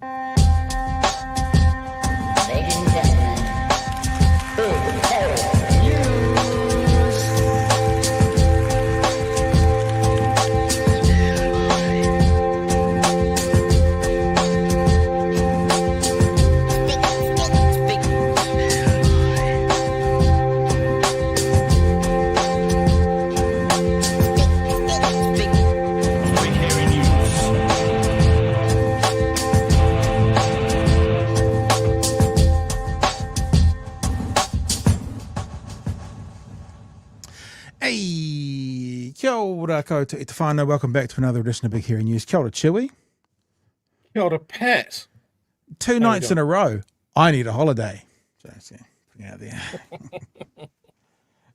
Ladies and gentlemen, Big Herald News. Hey, kia ora koutou te whānau. Welcome back to another edition of Big Hairy News. Kia ora, Chewy. Kia ora, Pat. Two nights in a row. I need a holiday. So, putting it out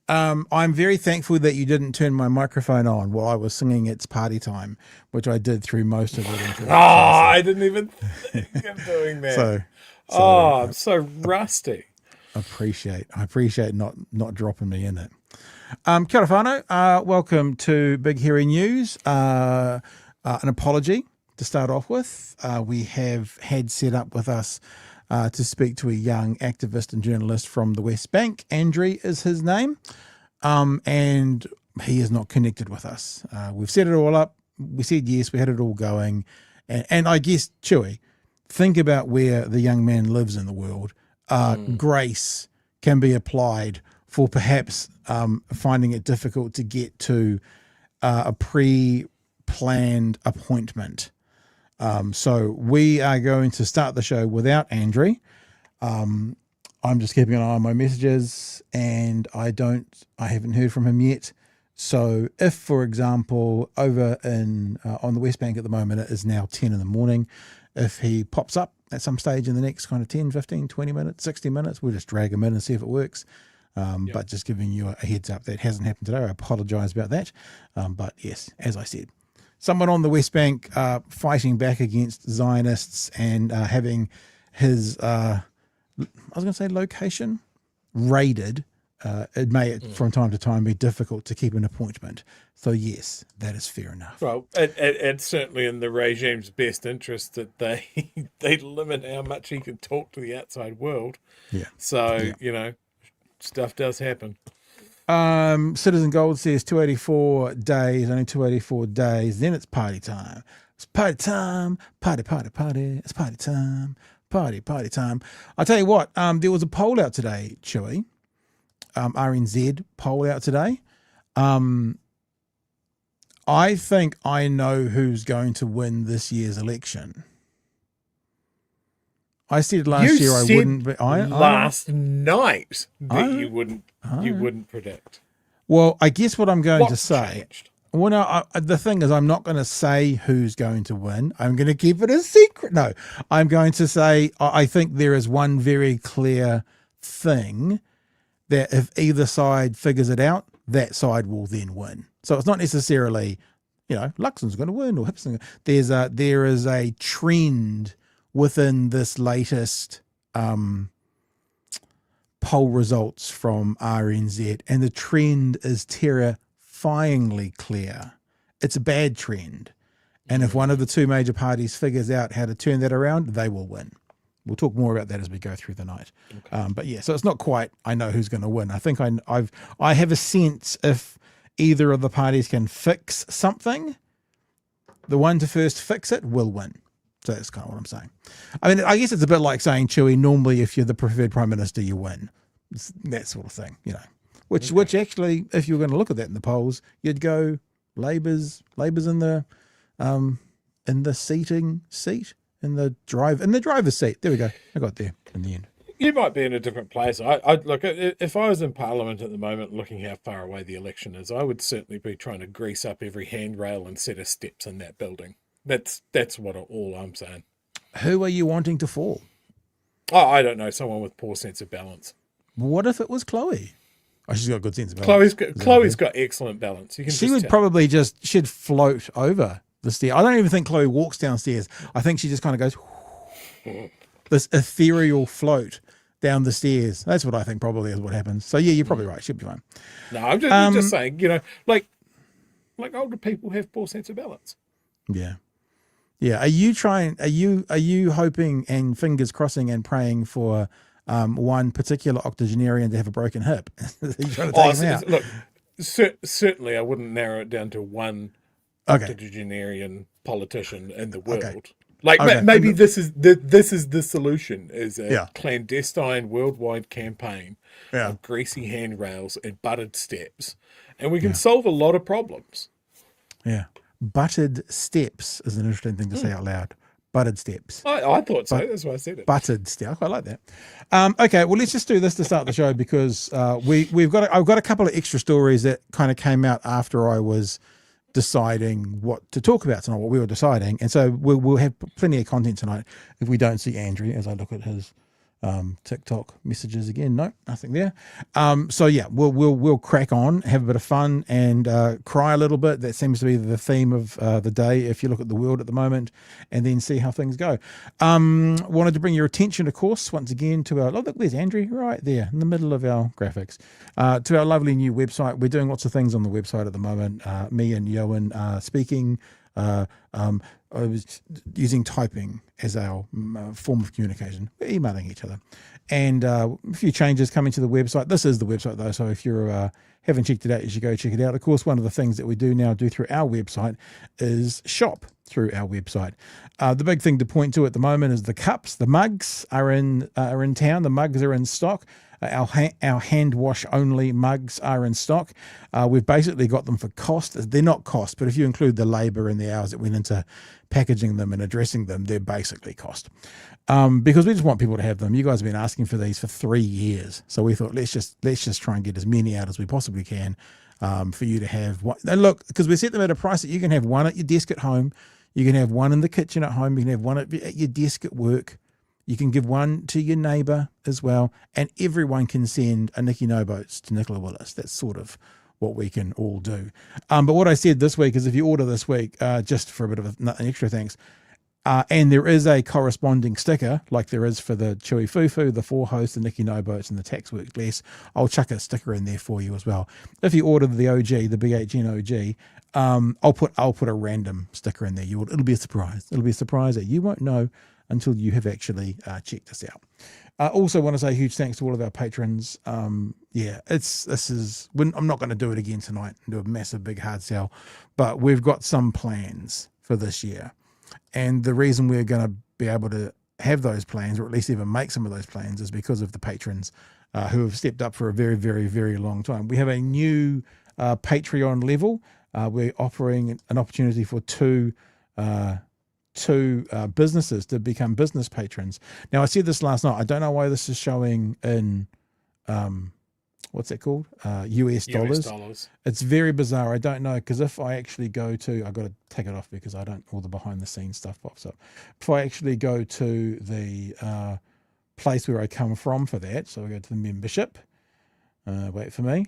there. I'm very thankful that you didn't turn my microphone on while I was singing It's Party Time, which I did through most of it. I didn't even think of doing that. I'm so rusty. I appreciate not dropping me in it. Kia ora whānau. Welcome to Big Hairy News. An apology to start off with. We have had set up with us to speak to a young activist and journalist from the West Bank. Andrey is his name, and he is not connected with us. We've set it all up. We said yes, we had it all going. And I guess, Chewy, think about where the young man lives in the world. Grace can be applied for perhaps finding it difficult to get to a pre-planned appointment. So we are going to start the show without Andrey. I'm just keeping an eye on my messages, and I haven't heard from him yet. So if, for example, over in on the West Bank at the moment, it is now 10 in the morning, if he pops up at some stage in the next kind of 10, 15, 20 minutes, 60 minutes, we'll just drag him in and see if it works. But just giving you a heads up, that hasn't happened today. I apologize about that. But yes, as I said, someone on the West Bank fighting back against Zionists and having his, I was going to say location, raided. It may from time to time be difficult to keep an appointment. So yes, that is fair enough. Well, it's certainly in the regime's best interest that they limit how much he can talk to the outside world. Yeah. So, stuff does happen. Citizen Gold says 284 days, only 284 days. Then it's party time. It's party time. Party. It's party time. Party time. I'll tell you what, there was a poll out today, Chewy. RNZ poll out today. I think I know who's going to win this year's election. I said last year I wouldn't. But last night that you wouldn't predict. Well, I guess what I'm going to What's say. changed? Well, no, the thing is, I'm not going to say who's going to win. I'm going to keep it a secret. No, I'm going to say I think there is one very clear thing that if either side figures it out, that side will then win. So it's not necessarily, Luxon's going to win or Hipkins. There is a trend within this latest poll results from RNZ, and the trend is terrifyingly clear. It's a bad trend. And if one of the two major parties figures out how to turn that around, they will win. We'll talk more about that as we go through the night. Okay. But yeah, so it's not quite, I know who's going to win. I think I have a sense if either of the parties can fix something, the one to first fix it will win. So that's kind of what I'm saying. I mean, I guess it's a bit like saying, Chewy, normally if you're the preferred prime minister, you win. It's that sort of thing, which actually, if you were going to look at that in the polls, you'd go Labor's in the seating seat. In the driver's seat. There we go. I got there in the end. You might be in a different place. I look, if I was in Parliament at the moment, looking how far away the election is, I would certainly be trying to grease up every handrail and set of steps in that building. That's all I'm saying. Who are you wanting to fall? Oh, I don't know. Someone with poor sense of balance. What if it was Chloe? Oh, she's got a good sense of balance. Chloe's got excellent balance. She'd float over the stair. I don't even think Chloe walks downstairs. I think she just kind of goes this ethereal float down the stairs. That's what I think probably is what happens. So yeah, you're probably right. She'll be fine. No, I'm just saying, like older people have poor sense of balance. Yeah. Yeah. Are you trying? Are you hoping and fingers crossing and praying for one particular octogenarian to have a broken hip? Are you trying to take him out? Look, certainly I wouldn't narrow it down to one Okay. octogenarian politician in the world. Okay. Like Okay. maybe this is the solution: is a Yeah. clandestine worldwide campaign Yeah. of greasy handrails and butted steps, and we can solve a lot of problems. Yeah. Butted steps is an interesting thing to say out loud. Butted steps. I thought so. That's why I said it. Butted steps. I quite like that. Okay, well, let's just do this to start the show because I've got a couple of extra stories that kind of came out after I was deciding what to talk about tonight, what we were deciding, and so we'll have plenty of content tonight if we don't see Andrew as I look at his TikTok messages again. No, nothing there. So yeah, we'll crack on, have a bit of fun, and cry a little bit. That seems to be the theme of the day if you look at the world at the moment, and then see how things go. Wanted to bring your attention, of course, once again to our, look, there's Andrew right there in the middle of our graphics, to our lovely new website. We're doing lots of things on the website at the moment. Me and Yoan are speaking. I was using typing as our form of communication. We're emailing each other. And a few changes coming to the website. This is the website, though, so if you haven't checked it out, you should go check it out. Of course, one of the things that we do now do through our website is shop through our website. The big thing to point to at the moment is the cups. The mugs are in town. The mugs are in stock. Our hand wash only mugs are in stock. We've basically got them for cost. They're not cost, but if you include the labour and the hours that went into packaging them and addressing them, they're basically cost. Because we just want people to have them. You guys have been asking for these for 3 years, so we thought let's just try and get as many out as we possibly can for you to have. And look, because we set them at a price that you can have one at your desk at home, you can have one in the kitchen at home, you can have one at your desk at work. You can give one to your neighbour as well, and everyone can send a Nicky No Boats to Nicola Willis. That's sort of what we can all do. But what I said this week is if you order this week, just for a bit of an extra thanks, and there is a corresponding sticker, like there is for the Chewy Fufu, the Four Hosts, the Nicky No Boats, and the Tax Works Less, I'll chuck a sticker in there for you as well. If you order the OG, the BHN OG, I'll put a random sticker in there. It'll be a surprise. It'll be a surprise that you won't know until you have actually checked this out. Also want to say huge thanks to all of our patrons. I'm not going to do it again tonight and do a massive big hard sell, but we've got some plans for this year. And the reason we're going to be able to have those plans, or at least even make some of those plans, is because of the patrons who have stepped up for a very, very, very long time. We have a new Patreon level. We're offering an opportunity for two businesses to become business patrons. Now, I said this last night. I don't know why this is showing in what's that called? US dollars. It's very bizarre. I don't know, because if I actually go to, I've got to take it off because I don't, all the behind the scenes stuff pops up. If I actually go to the place where I come from for that, so I go to the membership. Wait for me.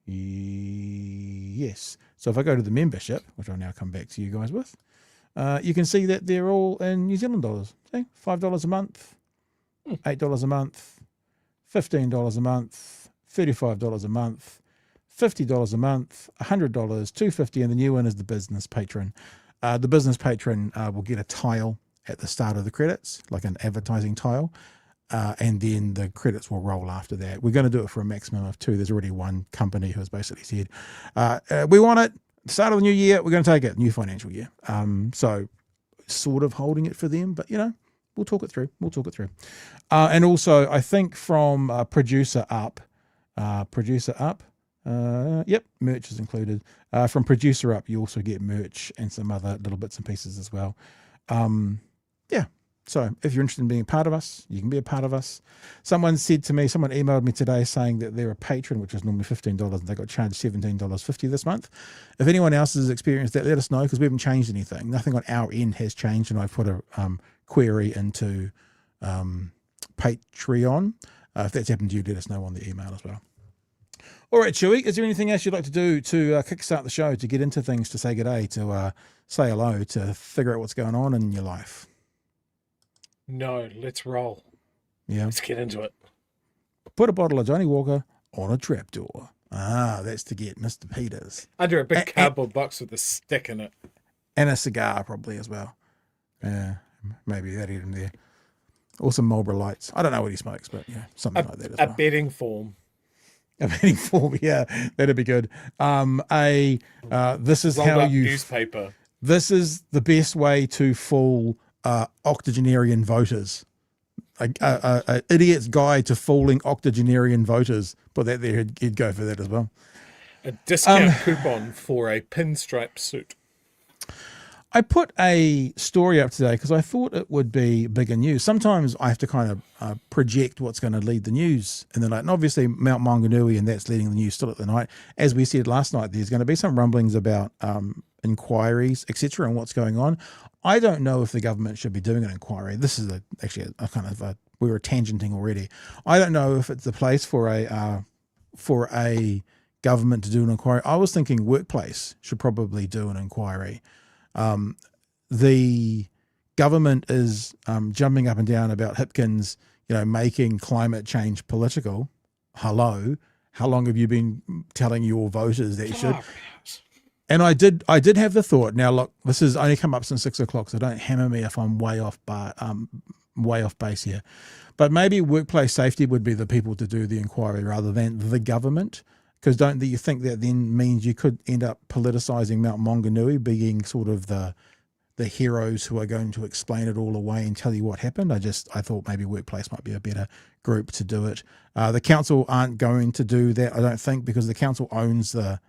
Yes. So if I go to the membership, which I'll now come back to you guys with, you can see that they're all in New Zealand dollars. See, $5 a month, $8 a month, $15 a month, $35 a month, $50 a month, $100, $250, and the new one is the business patron. The business patron will get a tile at the start of the credits, like an advertising tile. And then the credits will roll after that. We're going to do it for a maximum of 2. There's already one company who has basically said, we want it, start of the new year, we're going to take it, new financial year. So sort of holding it for them, but, we'll talk it through. And also, I think from Producer Up, yep, merch is included. From Producer Up, you also get merch and some other little bits and pieces as well. Yeah. So if you're interested in being a part of us, you can be a part of us. Someone emailed me today saying that they're a patron, which is normally $15, and they got charged $17.50 this month. If anyone else has experienced that, let us know, because we haven't changed anything. Nothing on our end has changed, and I've put a query into Patreon. If that's happened to you, let us know on the email as well. All right, Chewy, is there anything else you'd like to do to kickstart the show, to get into things, to say good day, to say hello, to figure out what's going on in your life? No, let's roll. Yeah. Let's get into it. Put a bottle of Johnny Walker on a trapdoor. That's to get Mr. Peters. Under a big cardboard box with a stick in it. And a cigar probably as well. Yeah, maybe that hit him there. Or some Marlboro Lights. I don't know what he smokes, but yeah, something like that as A well. betting form. A betting form, yeah, that'd be good. This is Rolled how up you. newspaper. This is the best way to fool octogenarian voters. A idiot's guide to fooling octogenarian voters. Put that there. He'd go for that as well. A discount coupon for a pinstripe suit. I put a story up today because I thought it would be bigger news. Sometimes I have to kind of project what's going to lead the news in the night. And obviously Mount Maunganui, and that's leading the news still at the night. As we said last night, there's going to be some rumblings about inquiries, etc., and what's going on. I don't know if the government should be doing an inquiry. This is actually a kind of we were tangenting already. I don't know if it's the place for a government to do an inquiry. I was thinking workplace should probably do an inquiry. The government is jumping up and down about Hipkins, making climate change political. Hello, how long have you been telling your voters that you should? And I did have the thought. Now look, this has only come up since 6 o'clock, so don't hammer me if I'm way off base here. But maybe workplace safety would be the people to do the inquiry rather than the government. Because don't you think that then means you could end up politicizing Mount Maunganui, being sort of the heroes who are going to explain it all away and tell you what happened? I thought maybe workplace might be a better group to do it. The council aren't going to do that, I don't think, because the council owns the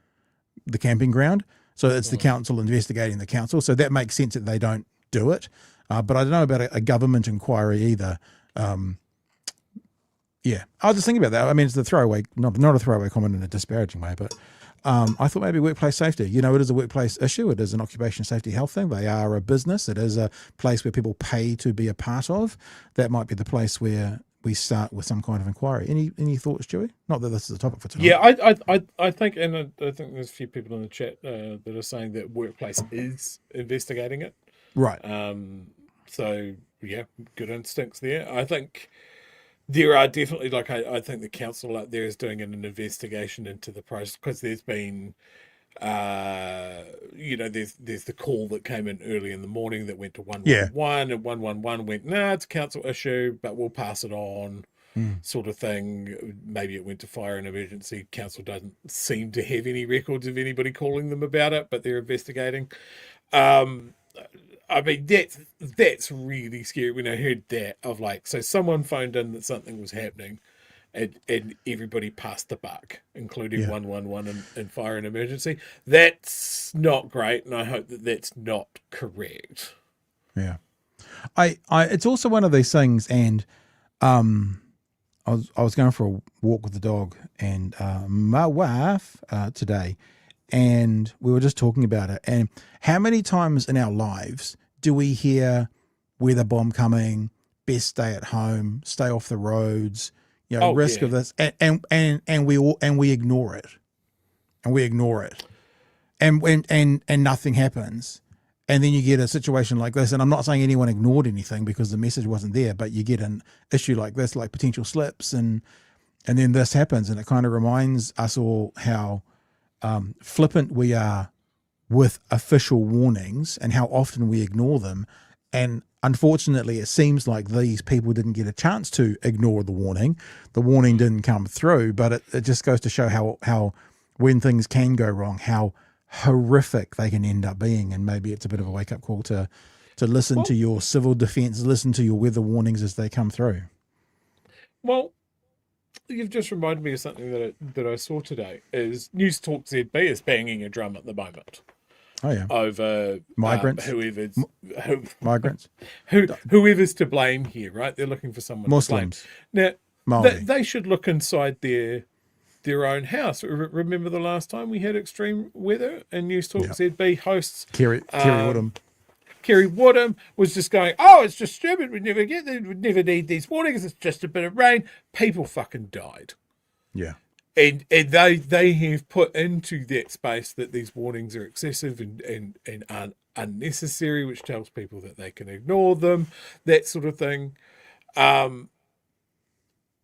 camping ground. So it's the council investigating the council. So that makes sense that they don't do it. But I don't know about a government inquiry either. Yeah, I was just thinking about that. I mean, it's the throwaway, not a throwaway comment in a disparaging way, but I thought maybe workplace safety. It is a workplace issue. It is an occupation safety health thing. They are a business. It is a place where people pay to be a part of. That might be the place where we start with some kind of inquiry. Any thoughts, Joey? Not that this is a topic for tonight. Yeah, I think, and I think there's a few people in the chat that are saying that workplace is investigating it. Right. So yeah, good instincts there. I think there are definitely, I think the council up there is doing an investigation into the process, because there's been, there's the call that came in early in the morning that went to 111, and 111 went, it's a council issue, but we'll pass it on, sort of thing. Maybe it went to fire and emergency. Council doesn't seem to have any records of anybody calling them about it, but they're investigating. I mean, that's really scary when I heard that so someone phoned in that something was happening, and everybody passed the buck, including 111 and fire and emergency. That's not great, and I hope that that's not correct. Yeah. It's also one of these things, and I was going for a walk with the dog and my wife today, and we were just talking about it. And how many times in our lives do we hear weather bomb coming, best stay at home, stay off the roads, risk of this, and we ignore it, and nothing happens, and then you get a situation like this. And I'm not saying anyone ignored anything because the message wasn't there, but you get an issue like this, like potential slips, and then this happens, and it kind of reminds us all how flippant we are with official warnings and how often we ignore them. And unfortunately, it seems like these people didn't get a chance to ignore the warning. The warning didn't come through, but it just goes to show how when things can go wrong, how horrific they can end up being. And maybe it's a bit of a wake-up call to listen to your civil defense, listen to your weather warnings as they come through. Well, you've just reminded me of something that I saw today. Is News Talk ZB is banging a drum at the moment. Oh yeah, over migrants, whoever's to blame here, right? They're looking for someone Muslims. To blame. Now, they should look inside their own house. Remember the last time we had extreme weather, and News Talk ZB hosts Kerry Woodham. Kerry Woodham was just going, it's just stupid. We'd never need these warnings. It's just a bit of rain. People fucking died. Yeah. And they have put into that space that these warnings are excessive and unnecessary, which tells people that they can ignore them, that sort of thing.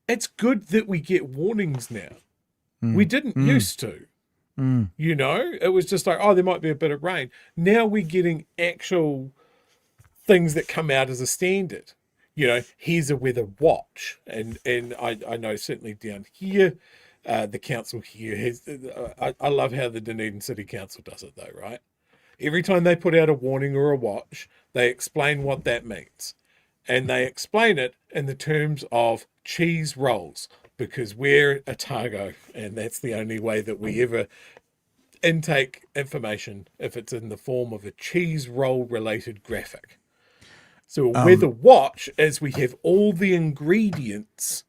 It's good that we get warnings now. We didn't used to. You know, it was just like, oh, there might be a bit of rain. Now we're getting actual things that come out as a standard. You know, here's a weather watch. And I know certainly down here, the council here has, I love how the Dunedin City Council does it though, right? Every time they put out a warning or a watch, they explain what that means. And they explain it in the terms of cheese rolls, because we're Otago, and that's the only way that we ever intake information if it's in the form of a cheese roll related graphic. So a weather watch is we have all the ingredients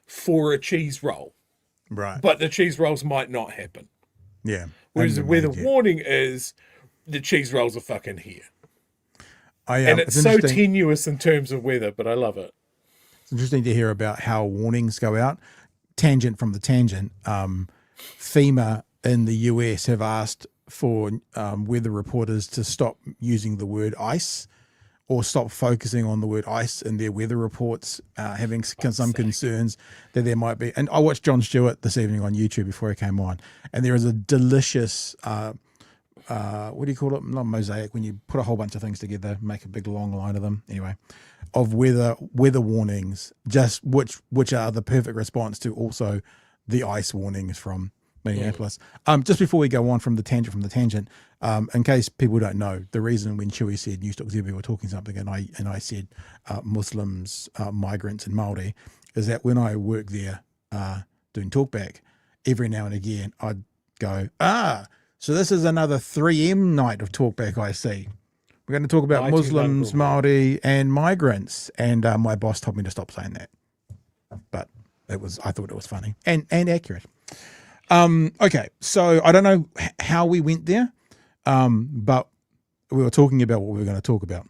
for a cheese roll. Right. But the cheese rolls might not happen. Yeah. Whereas the weather warning is the cheese rolls are fucking here. And it's so tenuous in terms of weather, but I love it. It's interesting to hear about how warnings go out. Tangent from the tangent. FEMA in the US have asked for weather reporters to stop using the word ice, or stop focusing on the word ice in their weather reports, having some concerns that there might be. And I watched Jon Stewart this evening on YouTube before he came on, and there is a delicious, what do you call it? Not mosaic, when you put a whole bunch of things together, make a big long line of them. Anyway, of weather warnings, just which are the perfect response to also the ice warnings from Minneapolis. Just before we go on from the tangent, in case people don't know, the reason when Chewy said News Talk ZB were talking something and I said Muslims, migrants and Māori, is that when I work there doing talkback, every now and again I'd go, so this is another 3M night of talkback I see. We're going to talk about Muslims, Māori and migrants, and my boss told me to stop saying that. But I thought it was funny and accurate. Okay, so I don't know how we went there, but we were talking about what we were going to talk about.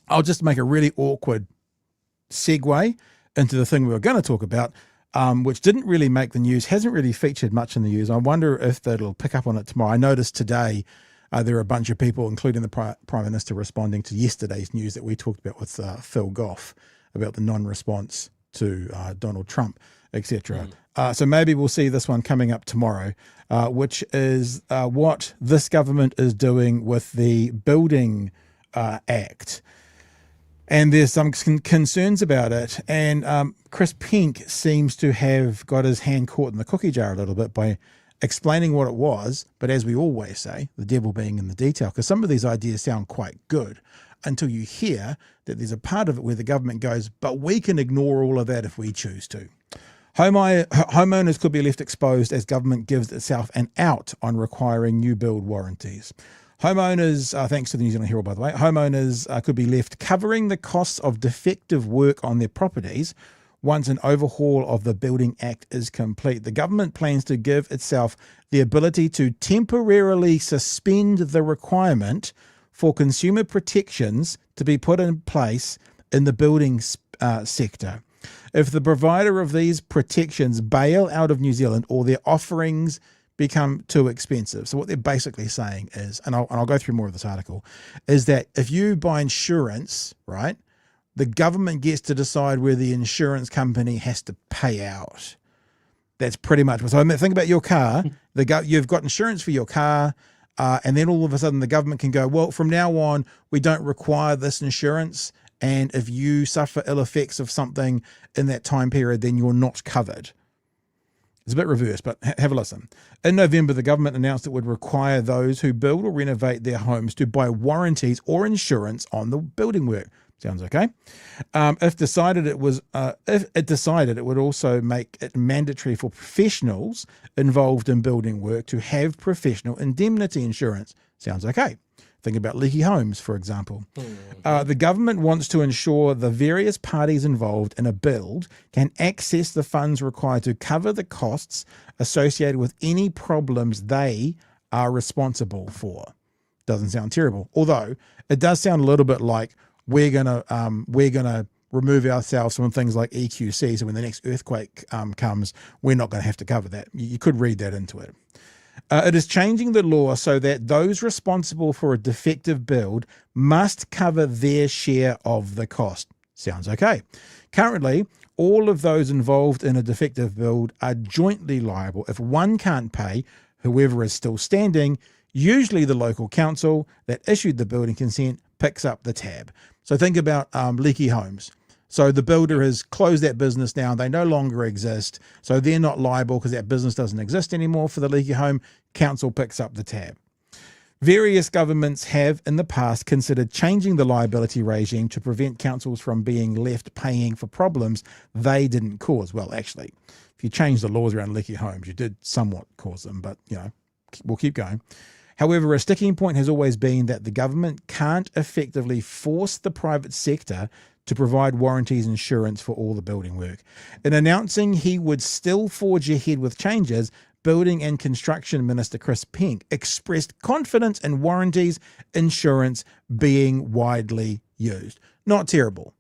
I'll just make a really awkward segue into the thing we were going to talk about, which didn't really make the news, hasn't really featured much in the news. I wonder if that'll pick up on it tomorrow. I noticed today there are a bunch of people, including the Prime Minister, responding to yesterday's news that we talked about with Phil Goff about the non-response to Donald Trump, etc. So maybe we'll see this one coming up tomorrow, which is what this government is doing with the Building Act. And there's some concerns about it. And Chris Pink seems to have got his hand caught in the cookie jar a little bit by explaining what it was. But as we always say, the devil being in the detail, because some of these ideas sound quite good until you hear that there's a part of it where the government goes, but we can ignore all of that if we choose to. Homeowners could be left exposed as government gives itself an out on requiring new build warranties. Homeowners, thanks to the New Zealand Herald, by the way, homeowners could be left covering the costs of defective work on their properties once an overhaul of the Building Act is complete. The government plans to give itself the ability to temporarily suspend the requirement for consumer protections to be put in place in the building sector. If the provider of these protections bail out of New Zealand or their offerings become too expensive. So what they're basically saying is, and I'll go through more of this article, is that if you buy insurance, right, the government gets to decide where the insurance company has to pay out. That's pretty much. So I mean, think about your car. You've got insurance for your car, and then all of a sudden the government can go, well, from now on, we don't require this insurance. And if you suffer ill effects of something in that time period, then you're not covered. It's a bit reverse, but have a listen. In November, the government announced it would require those who build or renovate their homes to buy warranties or insurance on the building work. Sounds okay. If it decided, it would also make it mandatory for professionals involved in building work to have professional indemnity insurance. Sounds okay. Think about leaky homes, for example. The government wants to ensure the various parties involved in a build can access the funds required to cover the costs associated with any problems they are responsible for. Doesn't sound terrible, although it does sound a little bit like we're gonna remove ourselves from things like EQC. So when the next earthquake comes, we're not going to have to cover that. You could read that into it. It is changing the law so that those responsible for a defective build must cover their share of the cost. Sounds okay. Currently, all of those involved in a defective build are jointly liable. If one can't pay, Whoever is still standing, usually the local council that issued the building consent, picks up the tab. So think about leaky homes. So the builder has closed that business down. They no longer exist. So they're not liable because that business doesn't exist anymore for the leaky home. Council picks up the tab. Various governments have in the past considered changing the liability regime to prevent councils from being left paying for problems they didn't cause. Well, actually, if you change the laws around leaky homes, you did somewhat cause them, but we'll keep going. However, a sticking point has always been that the government can't effectively force the private sector to provide warranties and insurance for all the building work. In announcing he would still forge ahead with changes, Building and Construction Minister Chris Hipkins expressed confidence in warranties insurance being widely used. Not terrible.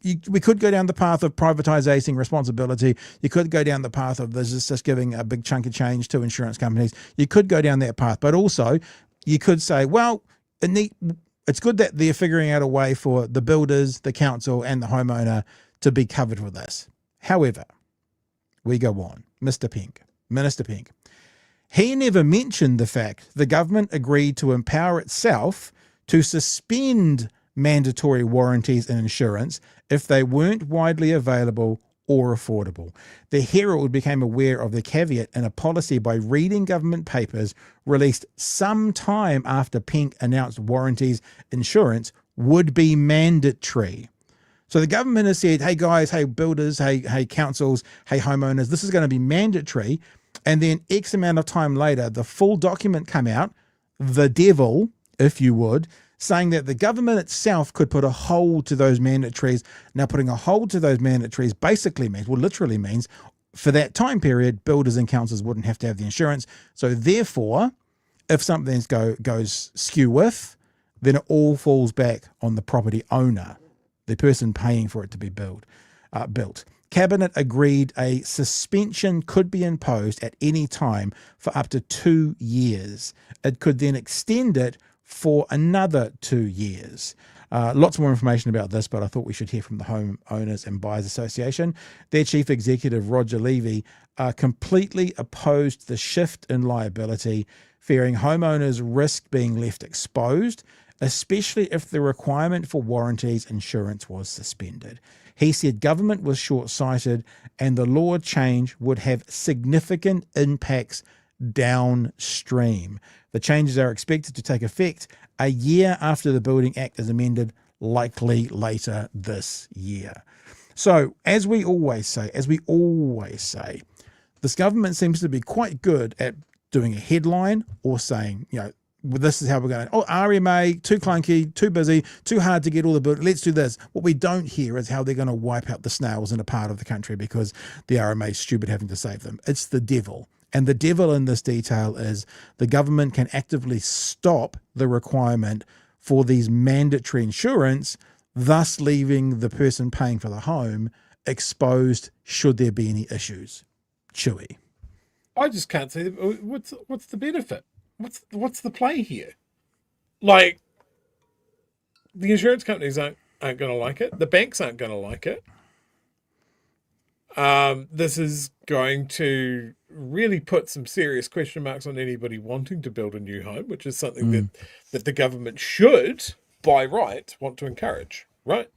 We could go down the path of privatising responsibility. You could go down the path of just giving a big chunk of change to insurance companies. You could go down that path. But also, you could say, well, it's good that they're figuring out a way for the builders, the council, and the homeowner to be covered with this. However, we go on. Minister Pink. He never mentioned the fact the government agreed to empower itself to suspend mandatory warranties and insurance if they weren't widely available or affordable. The Herald became aware of the caveat in a policy by reading government papers released some time after Pink announced warranties insurance would be mandatory. So the government has said, hey guys, hey builders, hey councils, hey homeowners, this is going to be mandatory. And then X amount of time later, the full document come out, the devil, if you would, saying that the government itself could put a hold to those mandatories. Now, putting a hold to those mandatories basically means, well, literally means, for that time period, builders and councils wouldn't have to have the insurance. So therefore, if something goes skew with, then it all falls back on the property owner, the person paying for it to be built. Cabinet agreed a suspension could be imposed at any time for up to 2 years. It could then extend it for another 2 years. Lots more information about this, but I thought we should hear from the Homeowners and Buyers Association. Their chief executive, Roger Levy, completely opposed the shift in liability, fearing homeowners risk being left exposed, especially if the requirement for warranties insurance was suspended. He said government was short-sighted and the law change would have significant impacts downstream. The changes are expected to take effect a year after the Building Act is amended, likely later this year. So, as we always say, this government seems to be quite good at doing a headline or saying, this is how we're going to, RMA, too clunky, too busy, too hard to get all the buildings, let's do this. What we don't hear is how they're going to wipe out the snails in a part of the country because the RMA is stupid having to save them. It's the devil. And the devil in this detail is the government can actively stop the requirement for these mandatory insurance, thus leaving the person paying for the home exposed should there be any issues. Chewy. I just can't see what's the benefit. What's the play here? Like, the insurance companies aren't going to like it. The banks aren't going to like it. This is going to really put some serious question marks on anybody wanting to build a new home, which is something that the government should, by right, want to encourage, right?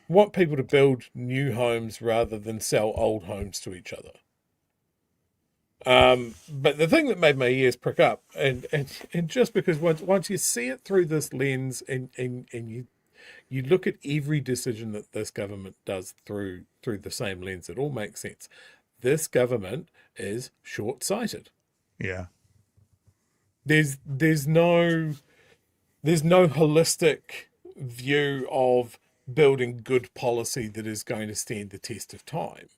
Want people to build new homes rather than sell old homes to each other. But the thing that made my ears prick up, and just because once you see it through this lens and you look at every decision that this government does through the same lens, it all makes sense. This government is short-sighted. Yeah. There's no holistic view of building good policy that is going to stand the test of time.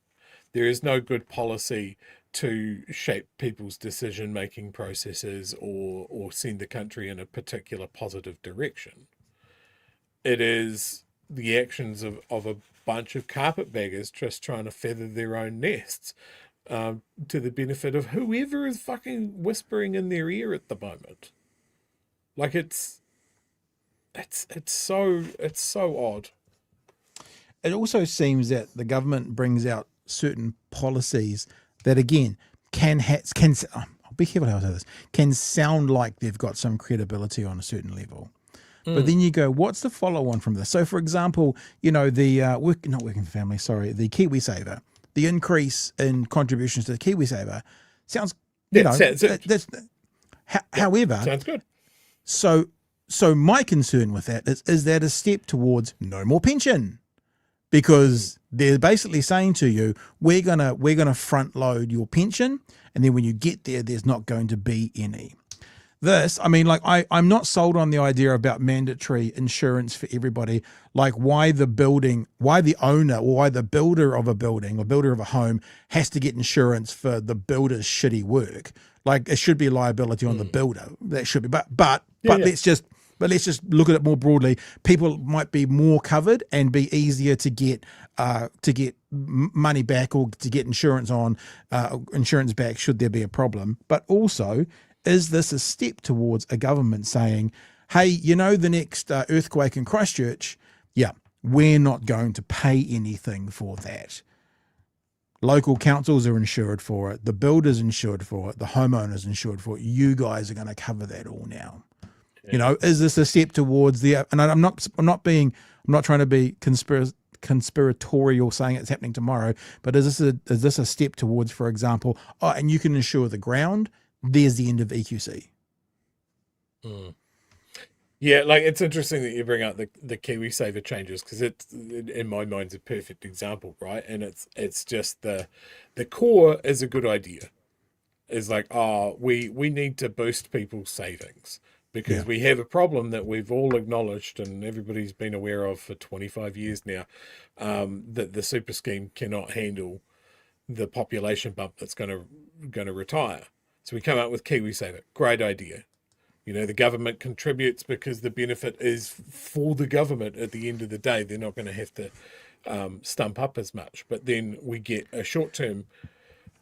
There is no good policy to shape people's decision-making processes or send the country in a particular positive direction. It is the actions of a bunch of carpetbaggers just trying to feather their own nests to the benefit of whoever is fucking whispering in their ear at the moment. Like it's so odd. It also seems that the government brings out certain policies that again be careful how I say this, can sound like they've got some credibility on a certain level. But then you go, what's the follow-on from this? So, for example, the not working for family, sorry, the KiwiSaver, the increase in contributions to the KiwiSaver sounds, however, sounds good. So my concern with that is that a step towards no more pension, because they're basically saying to you, we're gonna front load your pension, and then when you get there, there's not going to be any. I'm not sold on the idea about mandatory insurance for everybody. Like why the owner or why the builder of a building or builder of a home has to get insurance for the builder's shitty work. Like it should be liability on the builder. That should be, but let's just look at it more broadly. People might be more covered and be easier to get money back or to get insurance back should there be a problem. But also, is this a step towards a government saying, hey, the next earthquake in Christchurch, we're not going to pay anything for that. Local councils are insured for it. The builder's insured for it. The homeowner's insured for it. You guys are going to cover that all now. Yeah. Is this a step towards and I'm not trying to be conspiratorial saying it's happening tomorrow, but is this a step towards, for example, and you can insure the ground, there's the end of EQC. Yeah, like it's interesting that you bring up the KiwiSaver changes, because it's in my mind a perfect example, right? And it's just the core is a good idea. It's like, we need to boost people's savings because we have a problem that we've all acknowledged and everybody's been aware of for 25 years now, that the super scheme cannot handle the population bump that's going to retire. So we come up with KiwiSaver. Great idea. The government contributes because the benefit is for the government at the end of the day. They're not going to have to stump up as much. But then we get a short-term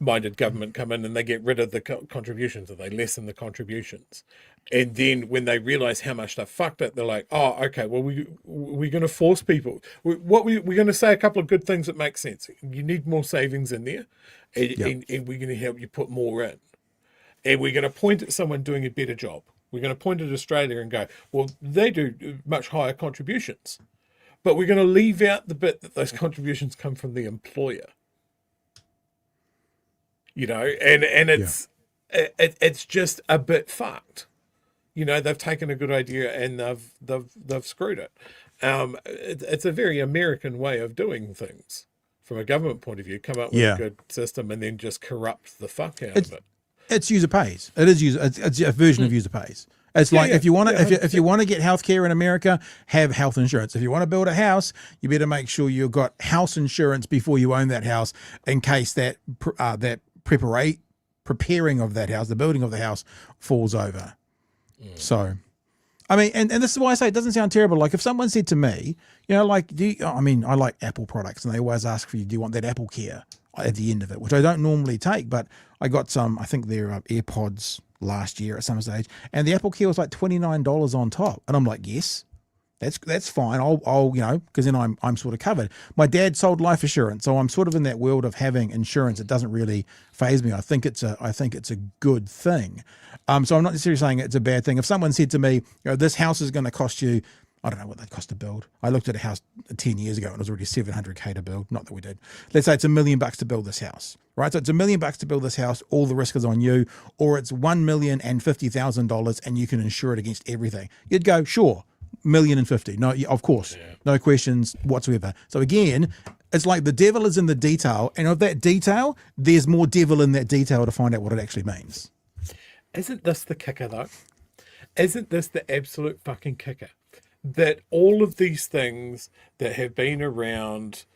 minded government come in and they get rid of the contributions, or they lessen the contributions. And then when they realize how much they fucked it, they're like, oh, okay, well, we're going to force people. We're going to say a couple of good things that make sense. You need more savings in there, and we're going to help you put more in. And we're going to point at someone doing a better job. We're going to point at Australia and go, well, they do much higher contributions. But we're going to leave out the bit that those contributions come from the employer. And it's just a bit fucked. They've taken a good idea and they've screwed it. It's a very American way of doing things from a government point of view. Come up with a good system and then just corrupt the fuck out of it. It's user pays. It's a version of user pays. It's if you want to get healthcare in America, have health insurance. If you want to build a house, you better make sure you've got house insurance before you own that house, in case that preparing of that house, the building of the house, falls over. So, and this is why I say it doesn't sound terrible. Like if someone said to me, I like Apple products, and they always ask for you, do you want that Apple Care at the end of it, which I don't normally take, but I got some, I think they're AirPods last year at some stage, and the Apple Care was like $29 on top. And I'm like, yes, that's fine. I'll because then I'm sort of covered. My dad sold life assurance, so I'm sort of in that world of having insurance. It doesn't really faze me. I think it's a good thing. So I'm not necessarily saying it's a bad thing. If someone said to me, this house is going to cost you, I don't know what they cost to build. I looked at a house 10 years ago and it was already $700K to build. Not that we did. Let's say it's $1 million to build this house, right? So it's $1 million to build this house. All the risk is on you. Or it's $1,050,000 and you can insure it against everything. You'd go, sure, $1,050,000. No, of course, no questions whatsoever. So again, it's like the devil is in the detail, and of that detail, there's more devil in that detail to find out what it actually means. Isn't this the kicker though? Isn't this the absolute fucking kicker? That all of these things that have been around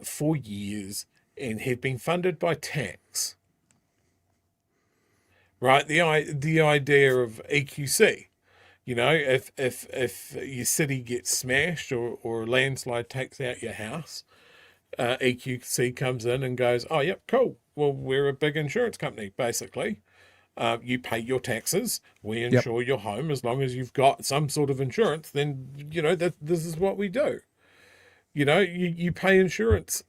for years and have been funded by tax, right? The idea of EQC, if your city gets smashed or a landslide takes out your house, EQC comes in and goes, oh, yep, cool. Well, we're a big insurance company, basically. You pay your taxes, we insure your home. As long as you've got some sort of insurance, then, this is what we do. You pay insurance,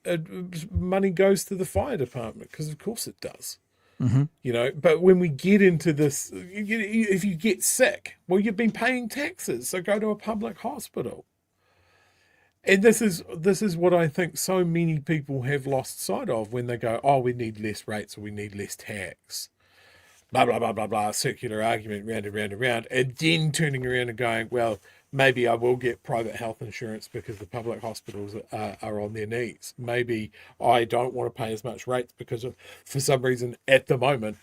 money goes to the fire department, because of course it does. You know, but when we get into this, if you get sick, well, you've been paying taxes, so go to a public hospital. And this is what I think so many people have lost sight of when they go, oh, we need less rates or we need less tax. Blah, blah, blah, blah, blah, circular argument, round and round and round. And then turning around and going, well, maybe I will get private health insurance because the public hospitals are on their knees. Maybe I don't want to pay as much rates because for some reason at the moment,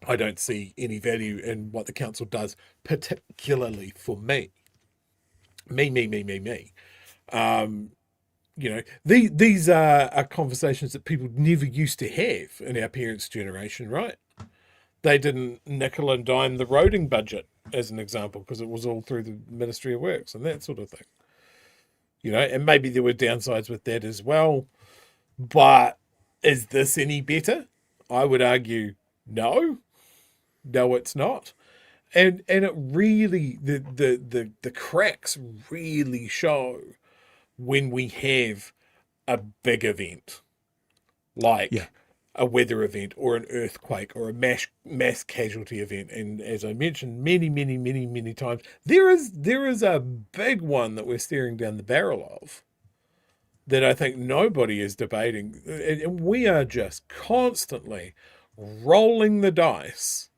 I don't see any value in what the council does, particularly for me. Me. You know, these are conversations that people never used to have in our parents' generation, right? They didn't nickel and dime the roading budget, as an example, because it was all through the Ministry of Works and that sort of thing. You know, and maybe there were downsides with that as well. But is this any better? I would argue no. No, it's not. And it really, the cracks really show when we have a big event like a weather event or an earthquake or a mass casualty event. And as I mentioned many times, there is a big one that we're staring down the barrel of that I think nobody is debating. And we are just constantly rolling the dice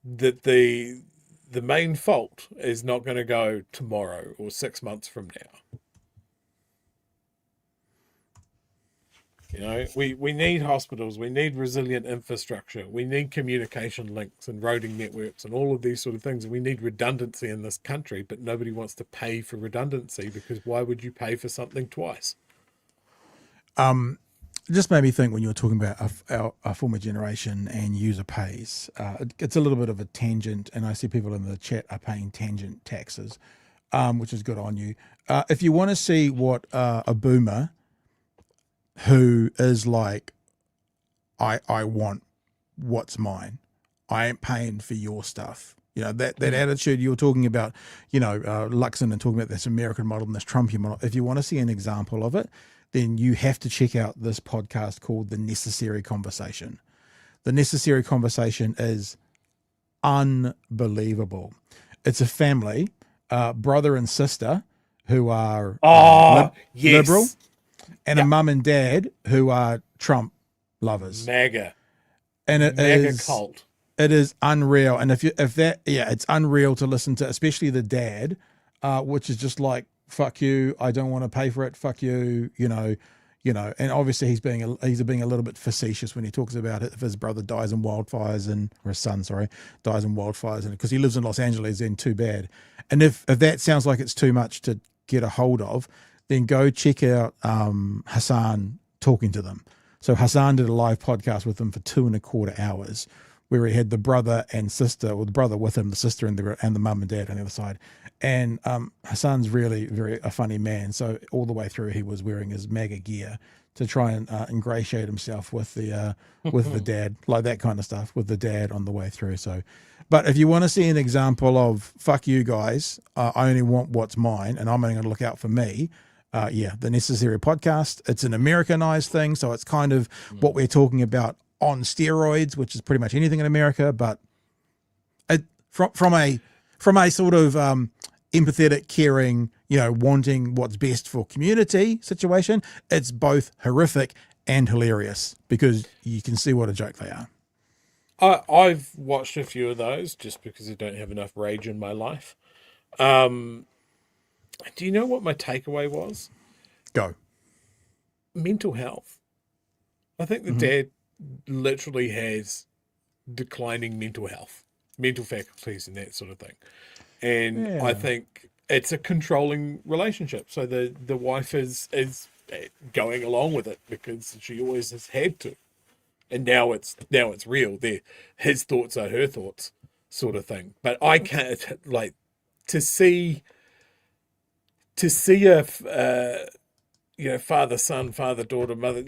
that the main fault is not going to go tomorrow or 6 months from now. You know, we need hospitals, we need resilient infrastructure, we need communication links and roading networks and all of these sort of things. We need redundancy in this country, but nobody wants to pay for redundancy because why would you pay for something twice? It just made me think when you were talking about our former generation and user pays. It's a little bit of a tangent, and I see people in the chat are paying tangent taxes, which is good on you. If you want to see what a boomer who is like, I want what's mine, I ain't paying for your stuff. You know, that attitude you were talking about, you know, Luxon and talking about this American model and this Trumpian model. If you want to see an example of it, then you have to check out this podcast called The Necessary Conversation. The Necessary Conversation is unbelievable. It's a family, brother and sister, who are liberal, and a mum and dad who are Trump lovers. MAGA. And it MAGA is cult. It is unreal. And it's unreal to listen to, especially the dad, which is just like, fuck you, I don't want to pay for it, fuck you, you know, and obviously he's being a little bit facetious when he talks about it. If his brother dies in wildfires or his son, dies in wildfires, and because he lives in Los Angeles, then too bad. And if that sounds like it's too much to get a hold of, then go check out Hassan talking to them. So Hassan did a live podcast with them for 2.25 hours, where he had the brother and sister, or the brother with him, the sister and the mum and dad on the other side. And Hassan's really a funny man. So all the way through, he was wearing his MAGA gear to try and ingratiate himself with the dad, like that kind of stuff, with the dad on the way through. So, but if you want to see an example of fuck you guys, I only want what's mine, and I'm only going to look out for me. The Necessary Podcast. It's an Americanized thing, so it's kind of what we're talking about on steroids, which is pretty much anything in America, but from a sort of empathetic, caring, wanting what's best for community situation, it's both horrific and hilarious because you can see what a joke they are. I've watched a few of those just because I don't have enough rage in my life. Do you know what my takeaway was? Go. Mental health. I think the dad literally has declining mental health, mental faculties and that sort of thing. And I think it's a controlling relationship. So the wife is going along with it because she always has had to. And now it's real. His thoughts are her thoughts sort of thing. But I can't, like, to see a father son, father daughter, mother,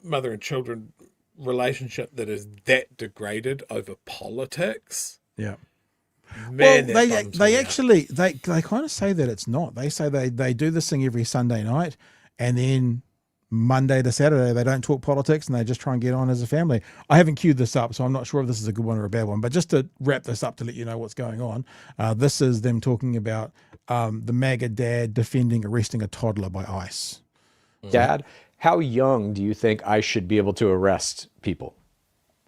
mother and children relationship that is that degraded over politics. Yeah. Man, well, they kind of say that it's not. They say they do this thing every Sunday night, and then Monday to Saturday, they don't talk politics and they just try and get on as a family. I haven't queued this up, so I'm not sure if this is a good one or a bad one, but just to wrap this up to let you know what's going on, this is them talking about the MAGA dad defending arresting a toddler by ICE. Dad, how young do you think ICE should be able to arrest people?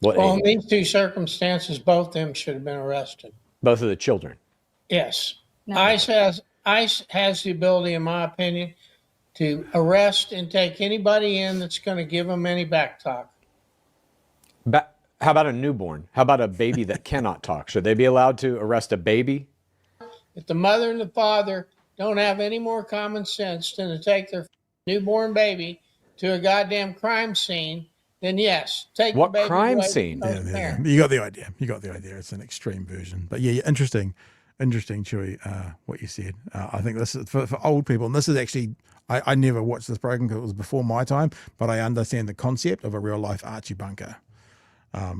What Well, age? in these two circumstances, both of them should have been arrested. Both of the children. Yes. ICE has the ability, in my opinion, to arrest and take anybody in that's going to give them any back talk. How about a newborn? How about a baby that cannot talk? Should they be allowed to arrest a baby? If the mother and the father don't have any more common sense than to take their newborn baby to a goddamn crime scene, then yes, take What the baby crime away scene? from the parent. You got the idea. It's an extreme version, but yeah, interesting, Chewy, what you said. I think this is for old people, and this is actually, I never watched this program because it was before my time, but I understand the concept of a real life Archie Bunker.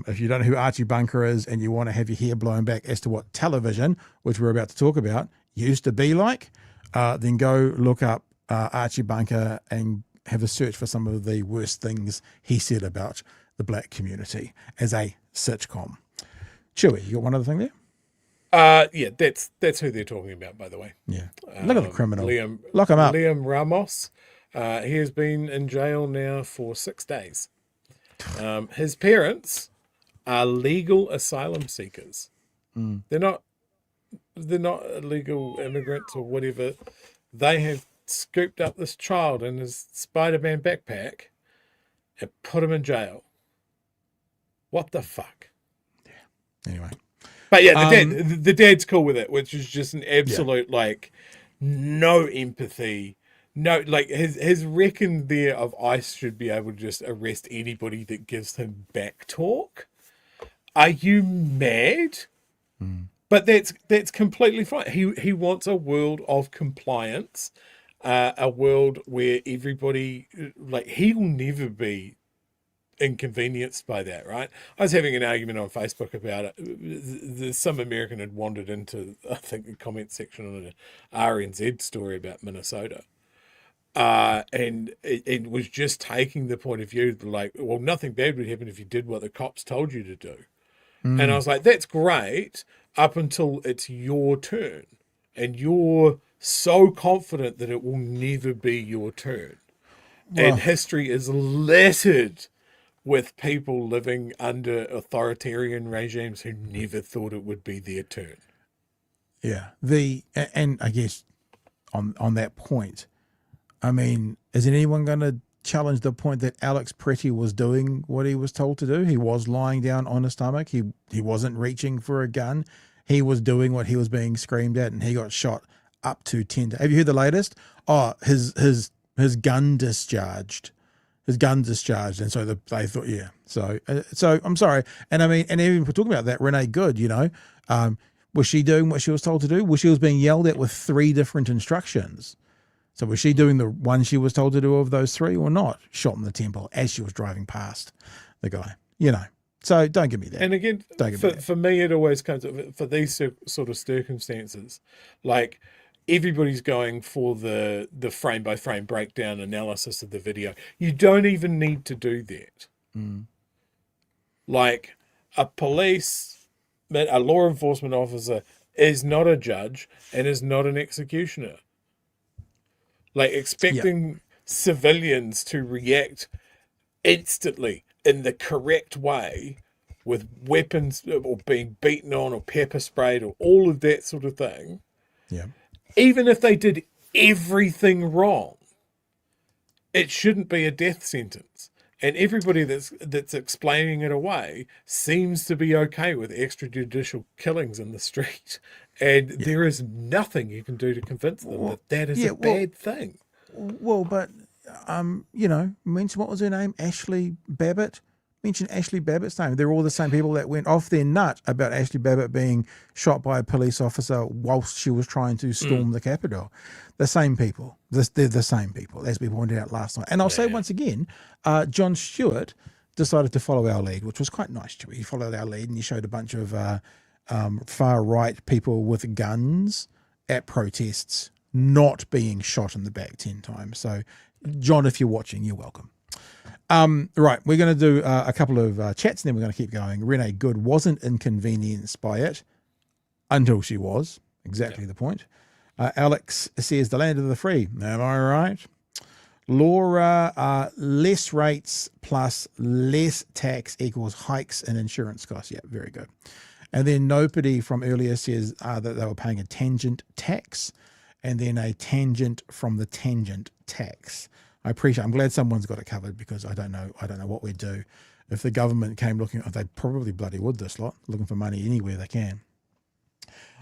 If you don't know who Archie Bunker is and you want to have your hair blown back as to what television, which we're about to talk about, used to be like, then go look up Archie Bunker and have a search for some of the worst things he said about the black community as a sitcom. Chewy, you got one other thing there? Yeah, that's who they're talking about, by the way. Yeah. Look at the criminal. Liam, Lock him up. Liam Ramos. He has been in jail now for 6 days. His parents are legal asylum seekers. They're not illegal immigrants or whatever. They have scooped up this child in his Spider-Man backpack and put him in jail. What the fuck? Anyway. But yeah, the dad's cool with it, which is just an absolute like no empathy. No, like his reckon there of ICE should be able to just arrest anybody that gives him back talk. Are you mad? But that's completely fine. He wants a world of compliance, a world where everybody, like, he'll never be inconvenienced by that, right? I was having an argument on Facebook about it. Some American had wandered into, I think, the comment section on an RNZ story about Minnesota. And it was just taking the point of view like, well, nothing bad would happen if you did what the cops told you to do. And I was like, that's great up until it's your turn. And you're so confident that it will never be your turn. Well, and history is littered with people living under authoritarian regimes who never thought it would be their turn. Yeah. And I guess on that point, I mean, is anyone going to challenge the point that Alex Pretty was doing what he was told to do? He was lying down on his stomach. He wasn't reaching for a gun. He was doing what he was being screamed at, and he got shot up to 10. Have you heard the latest? Oh, his gun discharged. His gun discharged, and so they thought, yeah. So I'm sorry, and I mean, and even for talking about that, Renee Good, was she doing what she was told to do? Well, she was being yelled at with 3 different instructions. So was she doing the one she was told to do of those 3 or not? Shot in the temple as she was driving past the guy, So don't give me that. And again, for me, it always comes for these sort of circumstances, like everybody's going for the frame by frame breakdown analysis of the video. You don't even need to do that. Like a law enforcement officer is not a judge and is not an executioner. Like expecting civilians to react instantly in the correct way with weapons or being beaten on or pepper sprayed or all of that sort of thing. Yeah. Even if they did everything wrong, it shouldn't be a death sentence. And everybody that's explaining it away seems to be okay with extrajudicial killings in the street. And there is nothing you can do to convince them that is a bad thing. Well, but, mention what was her name? Ashley Babbitt. Mention Ashley Babbitt's name. They're all the same people that went off their nut about Ashley Babbitt being shot by a police officer whilst she was trying to storm the Capitol. The same people. They're the same people, as we pointed out last night. And I'll say once again, Jon Stewart decided to follow our lead, which was quite nice. He followed our lead and he showed a bunch of far-right people with guns at protests not being shot in the back 10 times. So, John, if you're watching, you're welcome. Right, we're going to do a couple of chats, and then we're going to keep going. Renee Good wasn't inconvenienced by it until she was. Exactly the point. Alex says the land of the free. Am I right? Laura, less rates plus less tax equals hikes in insurance costs. Yeah, very good. And then nobody from earlier says that they were paying a tangent tax and then a tangent from the tangent tax. I'm glad someone's got it covered, because I don't know what we'd do if the government came looking. They probably bloody would, this lot, looking for money anywhere they can.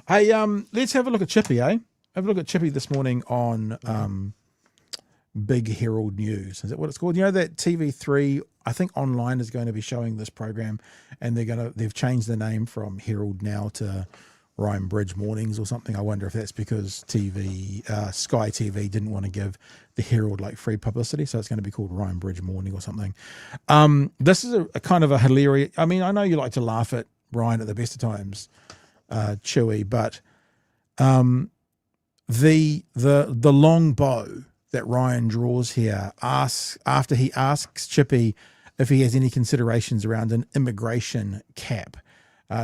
Hey, let's have a look at Chippy, eh? Have a look at Chippy this morning on Big Herald News. Is that what it's called? You know that TV3, I think online, is going to be showing this program, and they've changed the name from Herald now to Ryan Bridge Mornings or something. I wonder if that's because Sky TV didn't want to give the Herald like free publicity, so it's going to be called Ryan Bridge Morning or something. This is a kind of a hilarious. I mean, I know you like to laugh at Ryan at the best of times, Chewy, but the long bow that Ryan draws here after he asks Chippy if he has any considerations around an immigration cap.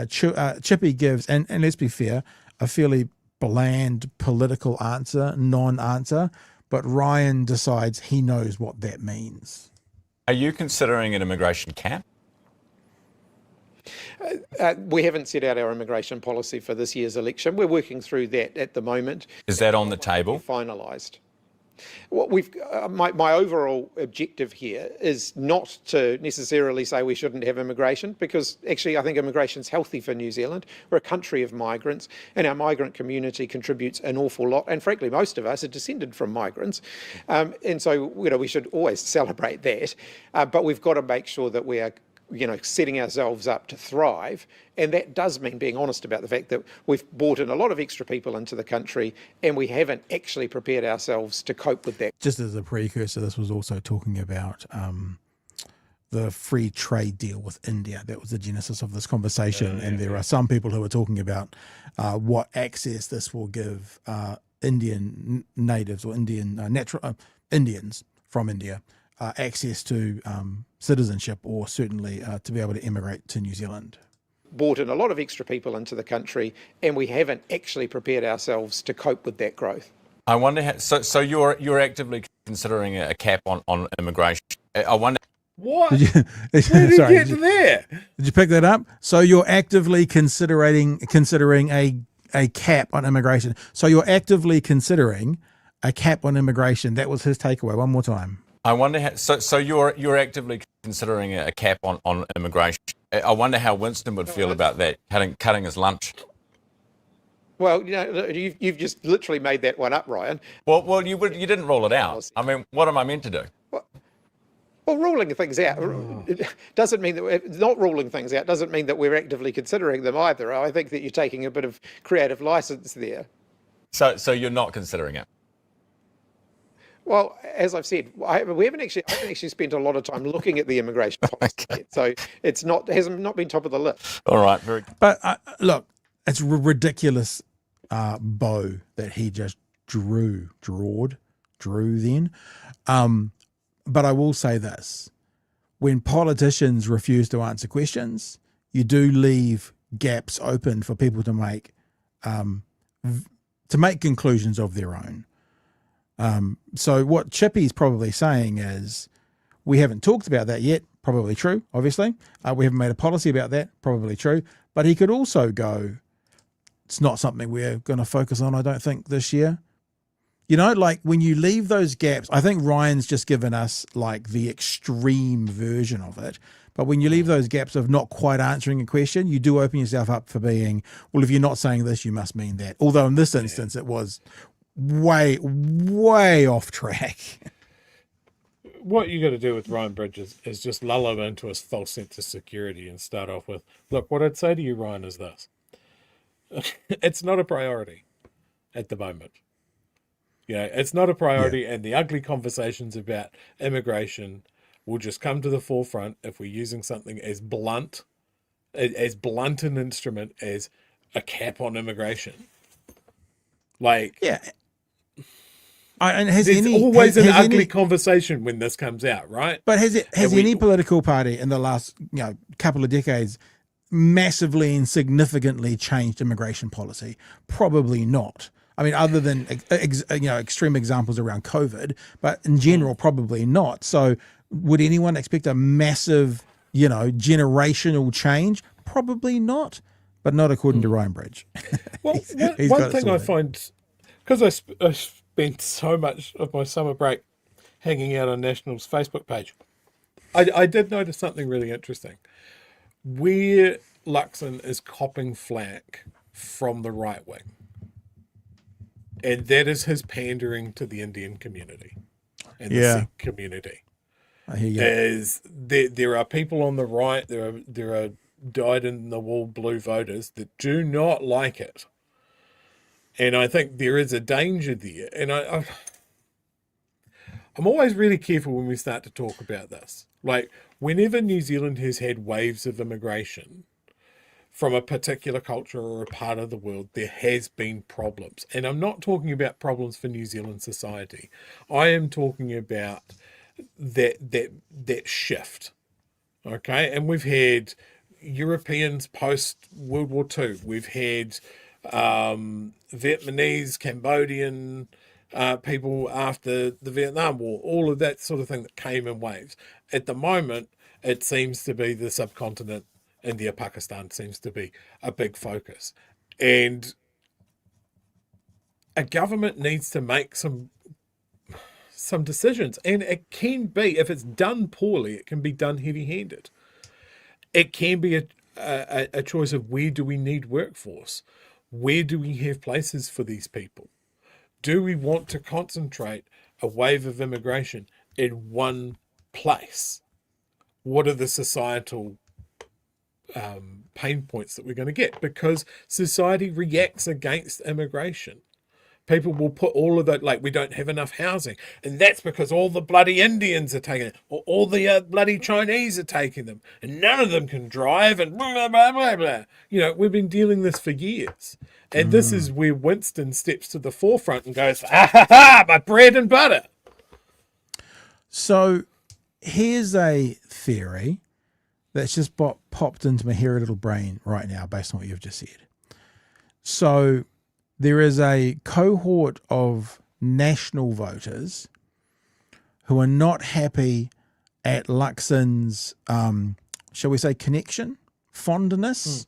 Chippy gives, and let's be fair, a fairly bland political answer, non-answer, but Ryan decides he knows what that means. Are you considering an immigration cap? We haven't set out our immigration policy for this year's election. We're working through that at the moment. Is that on the table? Finalised. What my overall objective here is not to necessarily say we shouldn't have immigration, because actually I think immigration is healthy for New Zealand. We're a country of migrants, and our migrant community contributes an awful lot. And frankly, most of us are descended from migrants, and so we should always celebrate that. But we've got to make sure that we are setting ourselves up to thrive. And that does mean being honest about the fact that we've brought in a lot of extra people into the country, and we haven't actually prepared ourselves to cope with that. Just as a precursor, this was also talking about the free trade deal with India. That was the genesis of this conversation. And there are some people who are talking about what access this will give Indian natives or Indians from India access to citizenship, or certainly to be able to immigrate to New Zealand. Brought in a lot of extra people into the country, and we haven't actually prepared ourselves to cope with that growth. I wonder how, so you're actively considering a cap on immigration. I wonder. What? Where did you get to there? Did you pick that up? So you're actively considering a cap on immigration. So you're actively considering a cap on immigration. That was his takeaway. One more time. I wonder how, so you're actively considering a cap on immigration. I wonder how Winston would feel about that, cutting his lunch. Well, you've just literally made that one up, Ryan. Well, you didn't rule it out. I mean, what am I meant to do? Well, ruling things out doesn't mean that not ruling things out doesn't mean that we're actively considering them either. I think that you're taking a bit of creative license there. So you're not considering it? Well, as I've said, I haven't actually spent a lot of time looking at the immigration policy yet, so hasn't been top of the list. All right, very good. But look, it's a ridiculous bow that he just drew then. But I will say this: when politicians refuse to answer questions, you do leave gaps open for people to make conclusions of their own. So what Chippy's probably saying is, we haven't talked about that yet. Probably true, obviously. We haven't made a policy about that. Probably true. But he could also go, it's not something we're going to focus on, I don't think, this year. Like when you leave those gaps, I think Ryan's just given us like the extreme version of it. But when you leave those gaps of not quite answering a question, you do open yourself up for being, well, if you're not saying this, you must mean that. Although in this instance, it was way off track. What you got to do with Ryan Bridges is just lull him into his false sense of security and start off with, look, what I'd say to you, Ryan, is this. It's not a priority at the moment. It's not a priority, and the ugly conversations about immigration will just come to the forefront if we're using something as blunt an instrument as a cap on immigration. And has There's any always has an ugly any, conversation when this comes out, right? but has we- any political party in the last couple of decades massively and significantly changed immigration policy? Probably not. I mean, other than extreme examples around COVID, but in general, probably not. So, would anyone expect a massive, generational change? Probably not, but not according to Ryan Bridge. Well, he's one got it thing I sorted. find, because I spent so much of my summer break hanging out on National's Facebook page, I did notice something really interesting. Where Luxon is copping flack from the right wing, and that is his pandering to the Indian community and the Sikh community. I hear you. Is there are people on the right, there are dyed-in-the-wool blue voters that do not like it. And I think there is a danger there. And I'm always really careful when we start to talk about this. Like, whenever New Zealand has had waves of immigration from a particular culture or a part of the world, there has been problems. And I'm not talking about problems for New Zealand society. I am talking about that shift. Okay? And we've had Europeans post World War II. We've had Vietnamese, Cambodian people after the Vietnam War, all of that sort of thing that came in waves. At the moment, it seems to be the subcontinent, India, Pakistan seems to be a big focus. And a government needs to make some decisions. And it can be, if it's done poorly, it can be done heavy-handed. It can be a choice of where do we need workforce? Where do we have places for these people? Do we want to concentrate a wave of immigration in one place? What are the societal pain points that we're going to get? Because society reacts against immigration. People will put all of that, like, we don't have enough housing. And that's because all the bloody Indians are taking it, or all the bloody Chinese are taking them. And none of them can drive, and blah, blah, blah, blah. We've been dealing this for years. And this is where Winston steps to the forefront and goes, my bread and butter. So here's a theory that's just popped into my hairy little brain right now based on what you've just said. So there is a cohort of national voters who are not happy at Luxon's, shall we say, connection, fondness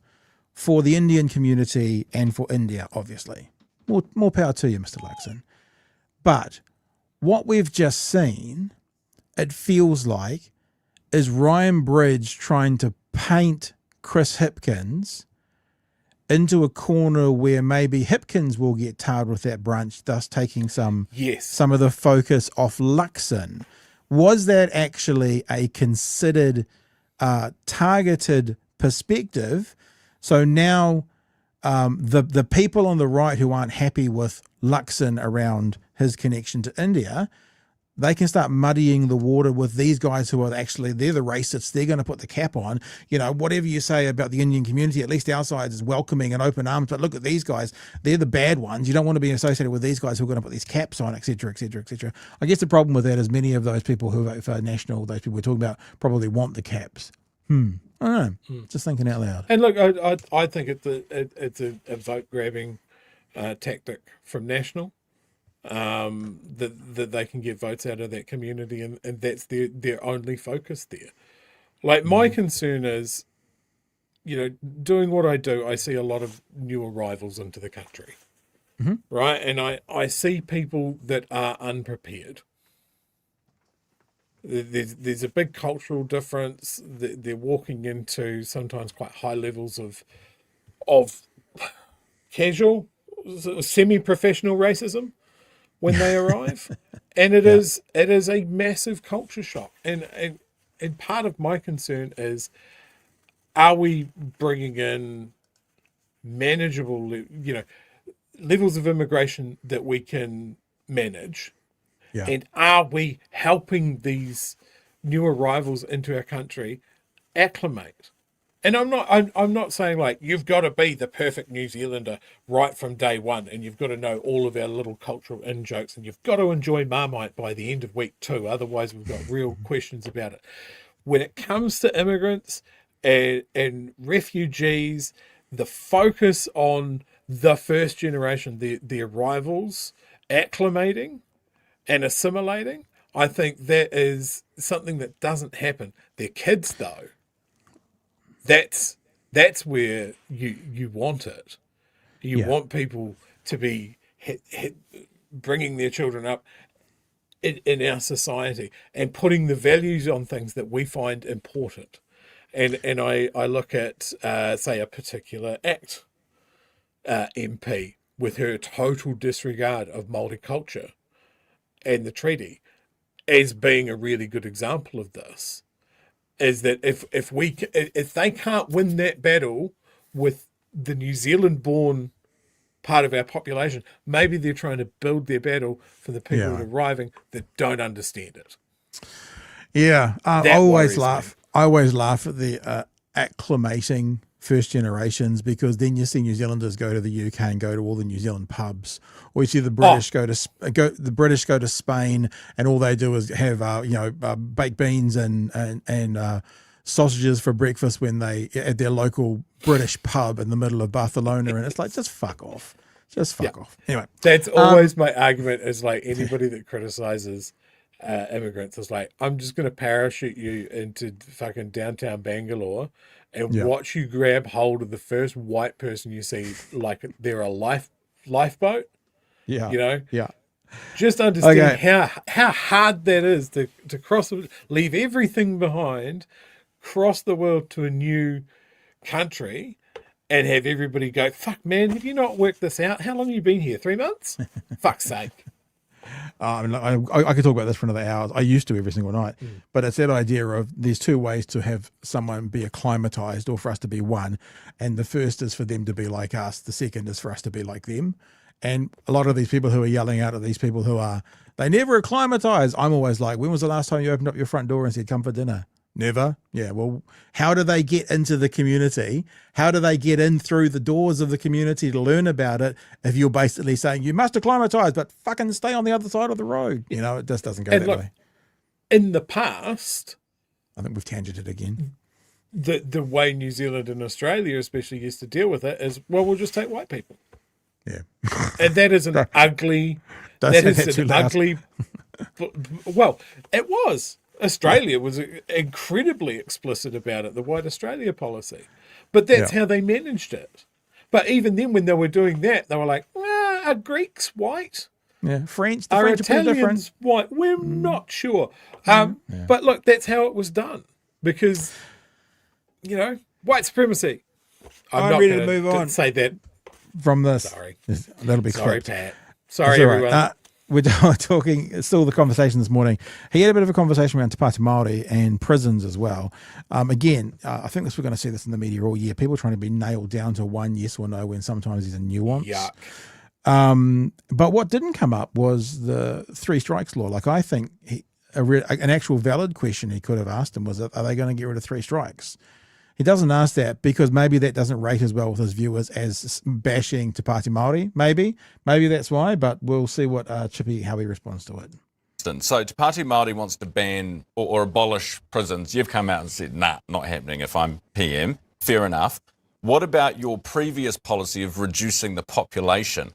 for the Indian community and for India, obviously. More power to you, Mr. Luxon. But what we've just seen, it feels like, is Ryan Bridge trying to paint Chris Hipkins into a corner where maybe Hipkins will get tarred with that brunch, thus taking some of the focus off Luxon. Was that actually a considered, targeted perspective? So now the people on the right who aren't happy with Luxon around his connection to India, they can start muddying the water with these guys who are actually, they're the racists. They're going to put the cap on. Whatever you say about the Indian community, at least our side is welcoming and open arms. But look at these guys. They're the bad ones. You don't want to be associated with these guys who are going to put these caps on, et cetera, et cetera, et cetera. I guess the problem with that is many of those people who vote for National, those people we're talking about, probably want the caps. I don't know. Just thinking out loud. And look, I think it's a vote grabbing tactic from National. That they can get votes out of that community, and that's their only focus there. Like, my concern is, doing what I do, I see a lot of new arrivals into the country, right? And I see people that are unprepared. There's a big cultural difference. They're walking into sometimes quite high levels of casual, semi-professional racism when they arrive, and it is a massive culture shock. And part of my concern is, are we bringing in manageable, levels of immigration that we can manage? Yeah. And are we helping these new arrivals into our country acclimate And I'm not saying like you've got to be the perfect New Zealander right from day one, and you've got to know all of our little cultural in jokes, and you've got to enjoy Marmite by the end of week 2. Otherwise, we've got real questions about it. When it comes to immigrants and refugees, the focus on the first generation, the arrivals, acclimating and assimilating, I think that is something that doesn't happen. Their kids, though, that's where you want it. You want people to be bringing their children up in our society and putting the values on things that we find important. And I look at, say, a particular ACT MP with her total disregard of multiculture and the treaty as being a really good example of this. Is that if they can't win that battle with the New Zealand-born part of our population, maybe they're trying to build their battle for the people that are arriving that don't understand it. Yeah, I always laugh. I always laugh at the acclimating first generations, because then you see New Zealanders go to the UK and go to all the New Zealand pubs, or you see the British go to Spain, and all they do is have baked beans and sausages for breakfast when they at their local British pub in the middle of Barcelona, and it's like, just fuck off. Just fuck off. Anyway, that's always my argument. Is like anybody that criticizes immigrants is like, I'm just going to parachute you into fucking downtown Bangalore and watch you grab hold of the first white person you see, like they're a lifeboat. Yeah, Just understand how hard that is to cross, leave everything behind, cross the world to a new country, and have everybody go, fuck, man, have you not worked this out? How long have you been here? 3 months? Fuck's sake. I could talk about this for another hour. I used to every single night, but it's that idea of there's 2 ways to have someone be acclimatized, or for us to be one. And the first is for them to be like us. The second is for us to be like them. And a lot of these people who are yelling out at these people they never acclimatize. I'm always like, when was the last time you opened up your front door and said, come for dinner? Never. Yeah. Well, how do they get into the community? How do they get in through the doors of the community to learn about it if you're basically saying you must acclimatize, but fucking stay on the other side of the road? It just doesn't go that way. In the past, I think we've tangented again. The way New Zealand and Australia especially used to deal with it is, well, we'll just take white people. Yeah. And that is an ugly, well, it was. Australia was incredibly explicit about it, the White Australia policy. But that's how they managed it. But even then, when they were doing that, they were like, are Greeks white? Yeah, French. Are Italians white? We're not sure. But look, that's how it was done. Because, white supremacy. I'm not ready to move on. Say that. From this. Sorry. That'll be Sorry, clipped. Pat. Sorry, everyone. Right. We're talking, still the conversation this morning. He had a bit of a conversation around Te Pāti Māori and prisons as well. Again, I think we're going to see this in the media all year. People trying to be nailed down to one yes or no when sometimes there's a nuance. Yuck. But what didn't come up was the 3 strikes law. Like, I think an actual valid question he could have asked him was, are they going to get rid of 3 strikes? He doesn't ask that because maybe that doesn't rate as well with his viewers as bashing Te Pāti Māori. Maybe that's why, but we'll see what Chippy, how he responds to it. So Te Pāti Māori wants to ban or abolish prisons. You've come out and said, nah, not happening if I'm PM. Fair enough. What about your previous policy of reducing the population?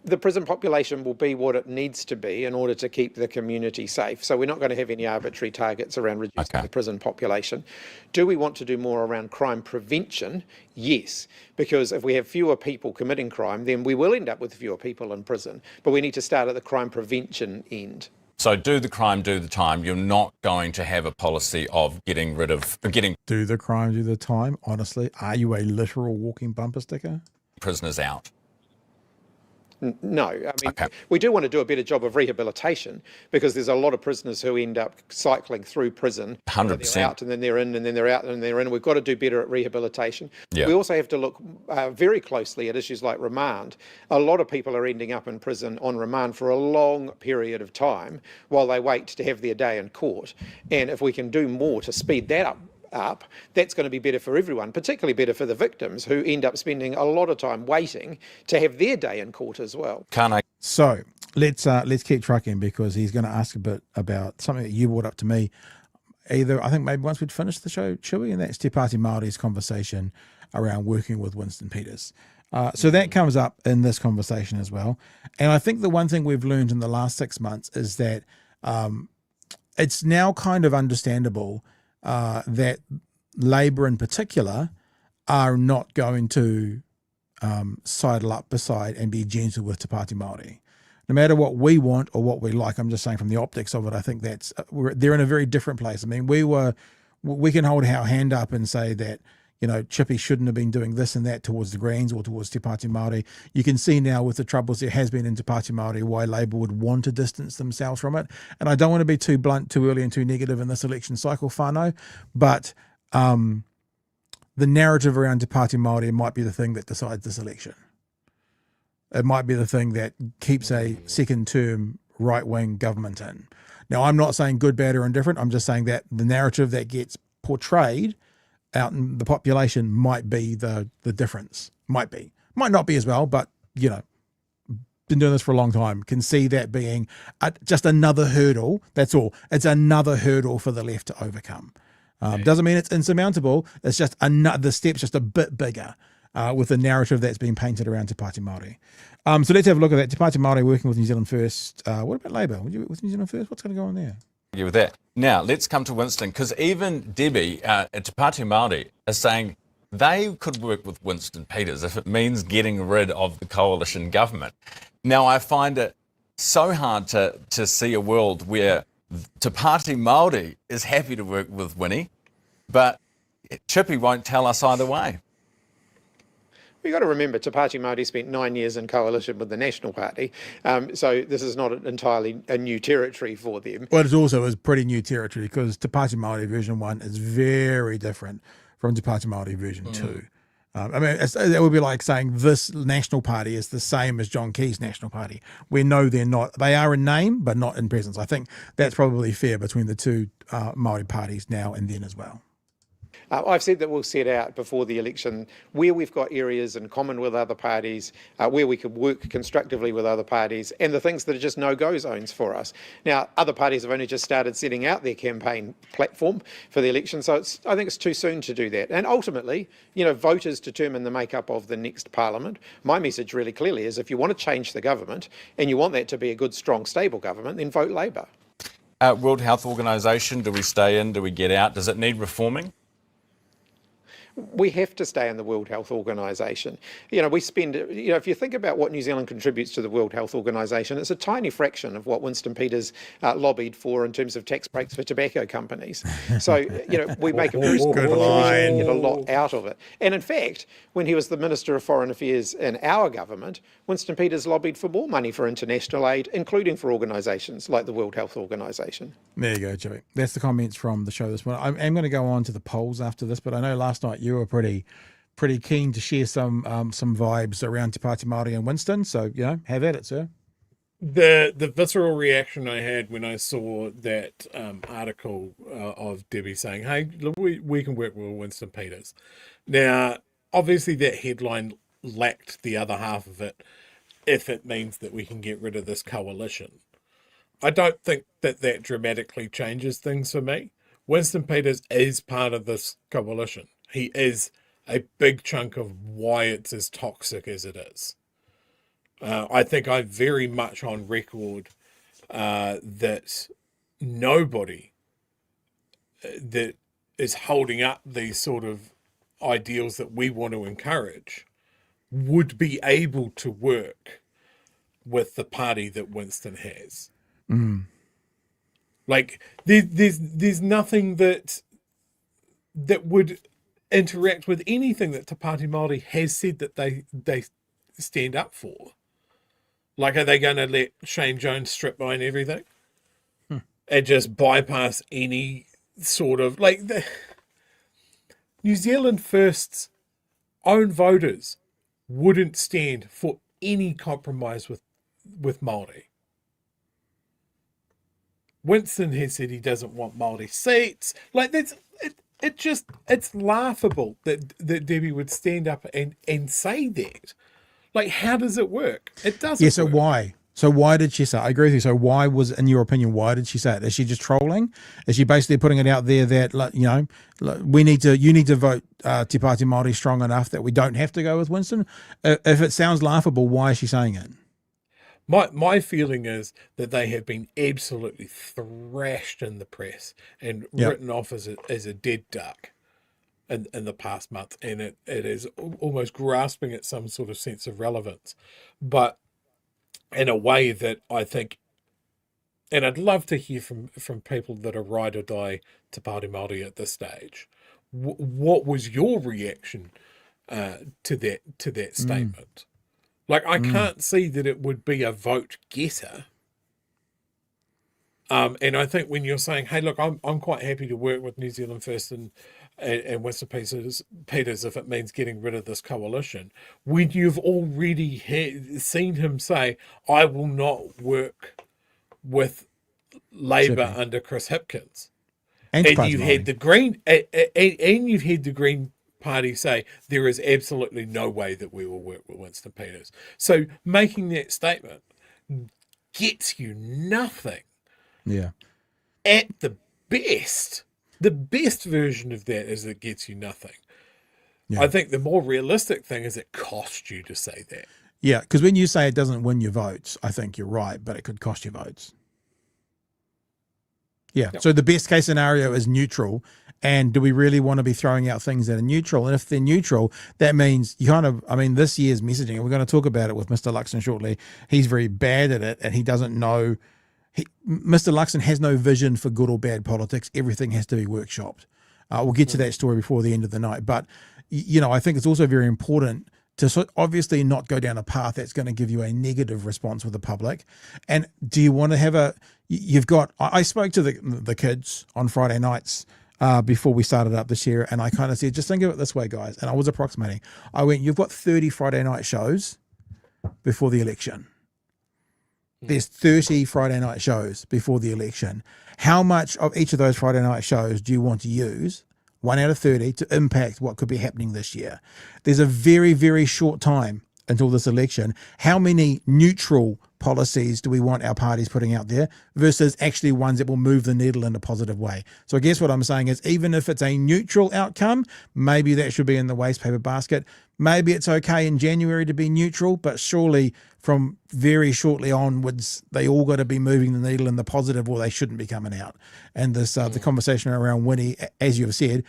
The prison population will be what it needs to be in order to keep the community safe. So we're not going to have any arbitrary targets around reducing the prison population. Do we want to do more around crime prevention? Yes, because if we have fewer people committing crime, then we will end up with fewer people in prison. But we need to start at the crime prevention end. So do the crime, do the time. You're not going to have a policy of getting rid of, Do the crime, do the time. Honestly, are you a literal walking bumper sticker? Prisoners out. No, I mean, Okay. we do want to do a better job of rehabilitation because there's a lot of prisoners who end up cycling through prison. 100%. They're out and then they're in, and then they're out and then they're in. We've got to do better at rehabilitation. Yeah. We also have to look very closely at issues like remand. A lot of people are ending up in prison on remand for a long period of time while they wait to have their day in court. And if we can do more to speed that up, that's going to be better for everyone, particularly better for the victims who end up spending a lot of time waiting to have their day in court as well. Can't I? So let's keep trucking, because he's going to ask a bit about something that you brought up to me. Either, I think maybe once we'd finished the show, Chewy, and that's Te Pāti Māori's conversation around working with Winston Peters. So that comes up in this conversation as well. And I think the one thing we've learned in the last 6 months is that it's now kind of understandable that Labour in particular are not going to sidle up beside and be gentle with Te Pāti Māori. No matter what we want or what we like, I'm just saying from the optics of it, I think that's they're in a very different place. I mean, we can hold our hand up and say that, you know, Chippy shouldn't have been doing this and that towards the Greens or towards Te Pāti Māori. You can see now with the troubles there has been in Te Pāti Māori why Labour would want to distance themselves from it. And I don't want to be too blunt, too early and too negative in this election cycle, whānau, but the narrative around Te Pāti Māori might be the thing that decides this election. It might be the thing that keeps a second-term right-wing government in. Now, I'm not saying good, bad, or indifferent. I'm just saying that the narrative that gets portrayed out in the population might be the difference. Might be. Might not be as well, but, you know, been doing this for a long time, can see that being just another hurdle. That's all. It's another hurdle for the left to overcome. Doesn't mean it's insurmountable. It's just the step's just a bit bigger with the narrative that's been painted around Te Pāti Māori. So let's have a look at that. Te Pāti Māori working with New Zealand First. What about Labour? Would you work with New Zealand First? What's going to go on there? With that. Now, let's come to Winston, because even Debbie at Te Pāti Māori is saying they could work with Winston Peters if it means getting rid of the coalition government. Now, I find it so hard to see a world where Te Pāti Māori is happy to work with Winnie, but Chippy won't tell us either way. You've got to remember, Te Pāti Māori spent 9 years in coalition with the National Party, so this is not entirely a new territory for them. Well, it also is pretty new territory, because Te Pāti Māori version 1 is very different from Te Pāti Māori version 2. I mean, it would be like saying this National Party is the same as John Key's National Party. We know they're not. They are in name, but not in presence. I think that's probably fair between the two Māori parties now and then as well. I've said that we'll set out before the election where we've got areas in common with other parties, where we could work constructively with other parties, and the things that are just no-go zones for us. Now, other parties have only just started setting out their campaign platform for the election, so I think it's too soon to do that. And ultimately, you know, voters determine the makeup of the next parliament. My message really clearly is if you want to change the government and you want that to be a good, strong, stable government, then vote Labour. World Health Organization, do we stay in? Do we get out? Does it need reforming? We have to stay in the World Health Organization. You know, we spend, you know, if you think about what New Zealand contributes to the World Health Organization, it's a tiny fraction of what Winston Peters lobbied for in terms of tax breaks for tobacco companies. So, you know, we make a very small contribution and get a lot out of it. And in fact, when he was the Minister of Foreign Affairs in our government, Winston Peters lobbied for more money for international aid, including for organisations like the World Health Organization. There you go, Joey. That's the comments from the show this morning. I'm going to go on to the polls after this, but I know last night you were pretty keen to share some vibes around Te Pāti Māori and Winston. So, you know, have at it, sir. The visceral reaction I had when I saw that article of Debbie saying, hey, look, we can work with Winston Peters. Now, obviously that headline lacked the other half of it, if it means that we can get rid of this coalition. I don't think that dramatically changes things for me. Winston Peters is part of this coalition. He is a big chunk of why it's as toxic as it is. I think I'm very much on record that nobody that is holding up these sort of ideals that we want to encourage would be able to work with the party that Winston has. Like there's nothing that would interact with anything that Te Pāti Māori has said that they stand up for. Like, are they going to let Shane Jones strip mine everything and just bypass any sort of like New Zealand First's own voters wouldn't stand for any compromise with Māori. Winston has said he doesn't want Māori seats. Like, it's laughable that Debbie would stand up and say that. Like, how does it work? It doesn't. Yeah, so work. why? So why did she say? I agree with you. So why was, in your opinion, why did she say it? Is she just trolling? Is she basically putting it out there that, like, you know, you need to vote Te Pāti Māori strong enough that we don't have to go with Winston? If it sounds laughable, why is she saying it? My feeling is that they have been absolutely thrashed in the press and written off as a dead duck in the past month, and it is almost grasping at some sort of sense of relevance, but in a way that I think, and I'd love to hear from people that are ride or die Te Pāti Māori at this stage. What was your reaction to that statement? Like, I can't see that it would be a vote getter. And I think when you're saying, hey, look, I'm quite happy to work with New Zealand First and Winston Peters if it means getting rid of this coalition, when you've already seen him say, I will not work with Labour under Chris Hipkins. And you've had the Green and you've had the Green Party say there is absolutely no way that we will work with Winston Peters. So making that statement gets you nothing. Yeah. At the best version of that is it gets you nothing. Yeah. I think the more realistic thing is it costs you to say that. Yeah, because when you say it doesn't win your votes, I think you're right, but it could cost you votes. Yeah. Yep. So the best case scenario is neutral. And do we really want to be throwing out things that are neutral? And if they're neutral, that means you kind of, I mean, this year's messaging, and we're going to talk about it with Mr. Luxon shortly. He's very bad at it, and he doesn't know. Mr. Luxon has no vision for good or bad politics. Everything has to be workshopped. We'll get to that story before the end of the night. But, you know, I think it's also very important to obviously not go down a path that's going to give you a negative response with the public. And do you want to have I spoke to the kids on Friday nights before we started up this year, and I kind of said, just think of it this way, guys. And I was approximating. I went, you've got 30 Friday night shows before the election. There's 30 Friday night shows before the election. How much of each of those Friday night shows do you want to use, 1 out of 30, to impact what could be happening this year? There's a very, very short time until this election. How many neutral policies do we want our parties putting out there versus actually ones that will move the needle in a positive way? So I guess what I'm saying is, even if it's a neutral outcome, maybe that should be in the waste paper basket. Maybe it's okay in January to be neutral, but surely from very shortly onwards, they all got to be moving the needle in the positive, or they shouldn't be coming out. And this the conversation around Winnie, as you've said,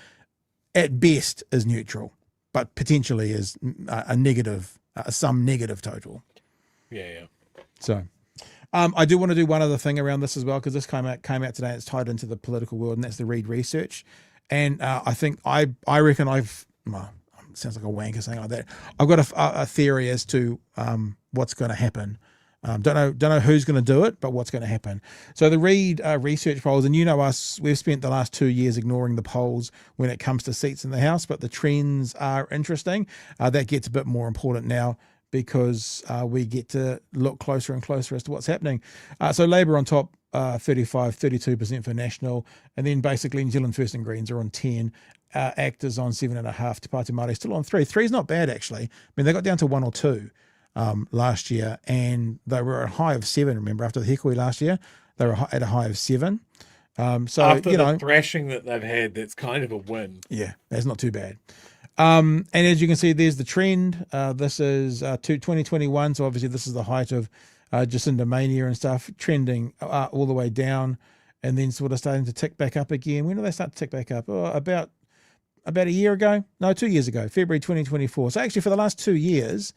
at best is neutral, but potentially is a negative, some negative total. Yeah. So I do want to do one other thing around this as well, because this came out today. It's tied into the political world, and that's the Reid research. And I think I reckon it sounds like a wanker saying like that. I've got a theory as to what's going to happen. Don't know who's going to do it, but what's going to happen. So the Reid research polls, and you know us, we've spent the last 2 years ignoring the polls when it comes to seats in the House, but the trends are interesting. That gets a bit more important now, because we get to look closer and closer as to what's happening. So Labour on top, 32% for National, and then basically New Zealand First and Greens are on 10, Actors on 7.5, Te Pāti Māori still on 3. 3's not bad, actually. I mean, they got down to 1 or 2 last year, and they were at a high of 7, remember, after the Hikoi last year. They were at a high of 7. So, after you know, the thrashing that they've had, that's kind of a win. Yeah, that's not too bad. And as you can see, there's the trend. This is 2021, so obviously this is the height of Jacinda mania and stuff, trending all the way down, and then sort of starting to tick back up again. When do they start to tick back up? Oh, about a year ago? No, 2 years ago, February 2024. So actually for the last 2 years,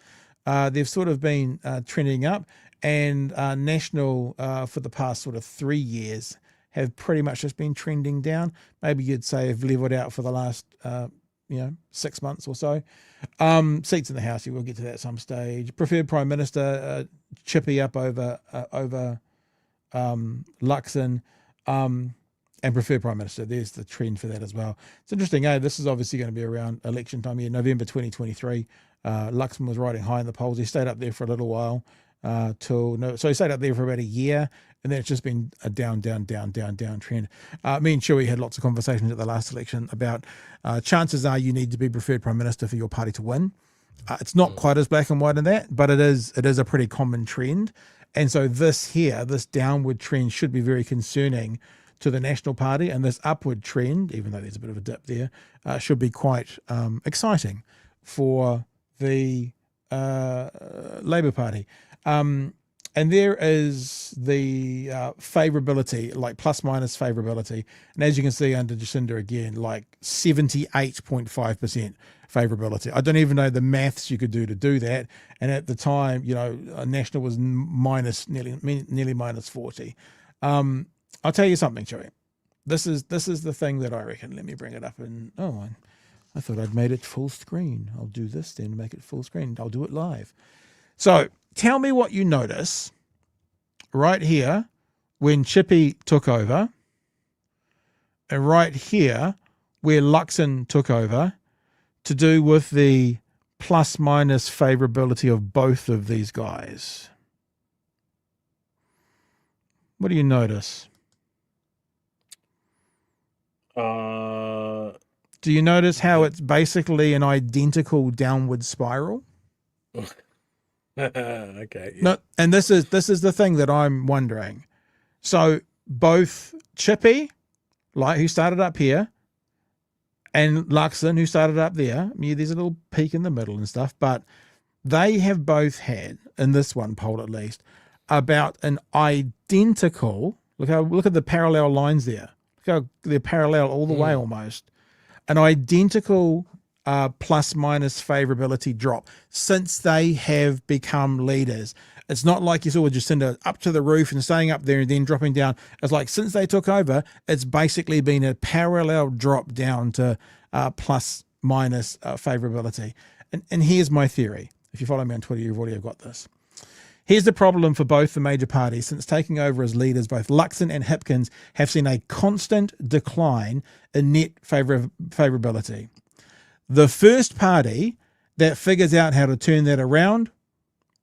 they've sort of been trending up, and National for the past sort of 3 years have pretty much just been trending down. Maybe you'd say have leveled out for the last 6 months or so. Seats in the House, we'll get to that at some stage. Preferred Prime Minister, Chippy up over Luxon, and preferred Prime Minister. There's the trend for that as well. It's interesting, this is obviously going to be around election time here, November 2023. Luxon was riding high in the polls. He stayed up there for a little while so he stayed up there for about a year, and then it's just been a down trend. Me and Chewy had lots of conversations at the last election about chances are you need to be preferred Prime Minister for your party to win. It's not quite as black and white in that, but it is a pretty common trend. And so this downward trend should be very concerning to the National Party, and this upward trend, even though there's a bit of a dip there, should be quite exciting for the Labour Party. And there is the favourability, like plus minus favourability. And as you can see under Jacinda again, like 78.5% favourability. I don't even know the maths you could do to do that. And at the time, National was nearly minus 40. I'll tell you something, Chewy. This is the thing that I reckon. Let me bring it up. And I thought I'd made it full screen. I'll do this then, make it full screen. I'll do it live. So tell me what you notice right here when Chippy took over, and right here where Luxon took over, to do with the plus minus favourability of both of these guys. What do you notice? Do you notice how it's basically an identical downward spiral? Okay. Yeah. No, and this is the thing that I'm wondering. So both Chippy, who started up here, and Luxon, who started up there, there's a little peak in the middle and stuff, but they have both had, in this one poll at least, about an identical, look at the parallel lines there. Look how they're parallel all the way almost. An identical plus minus favourability drop since they have become leaders. It's not like you saw with Jacinda up to the roof and staying up there and then dropping down. It's like since they took over, it's basically been a parallel drop down to plus minus favourability. And here's my theory. If you follow me on Twitter, you've already got this. Here's the problem for both the major parties. Since taking over as leaders, both Luxon and Hipkins have seen a constant decline in net favourability. The first party that figures out how to turn that around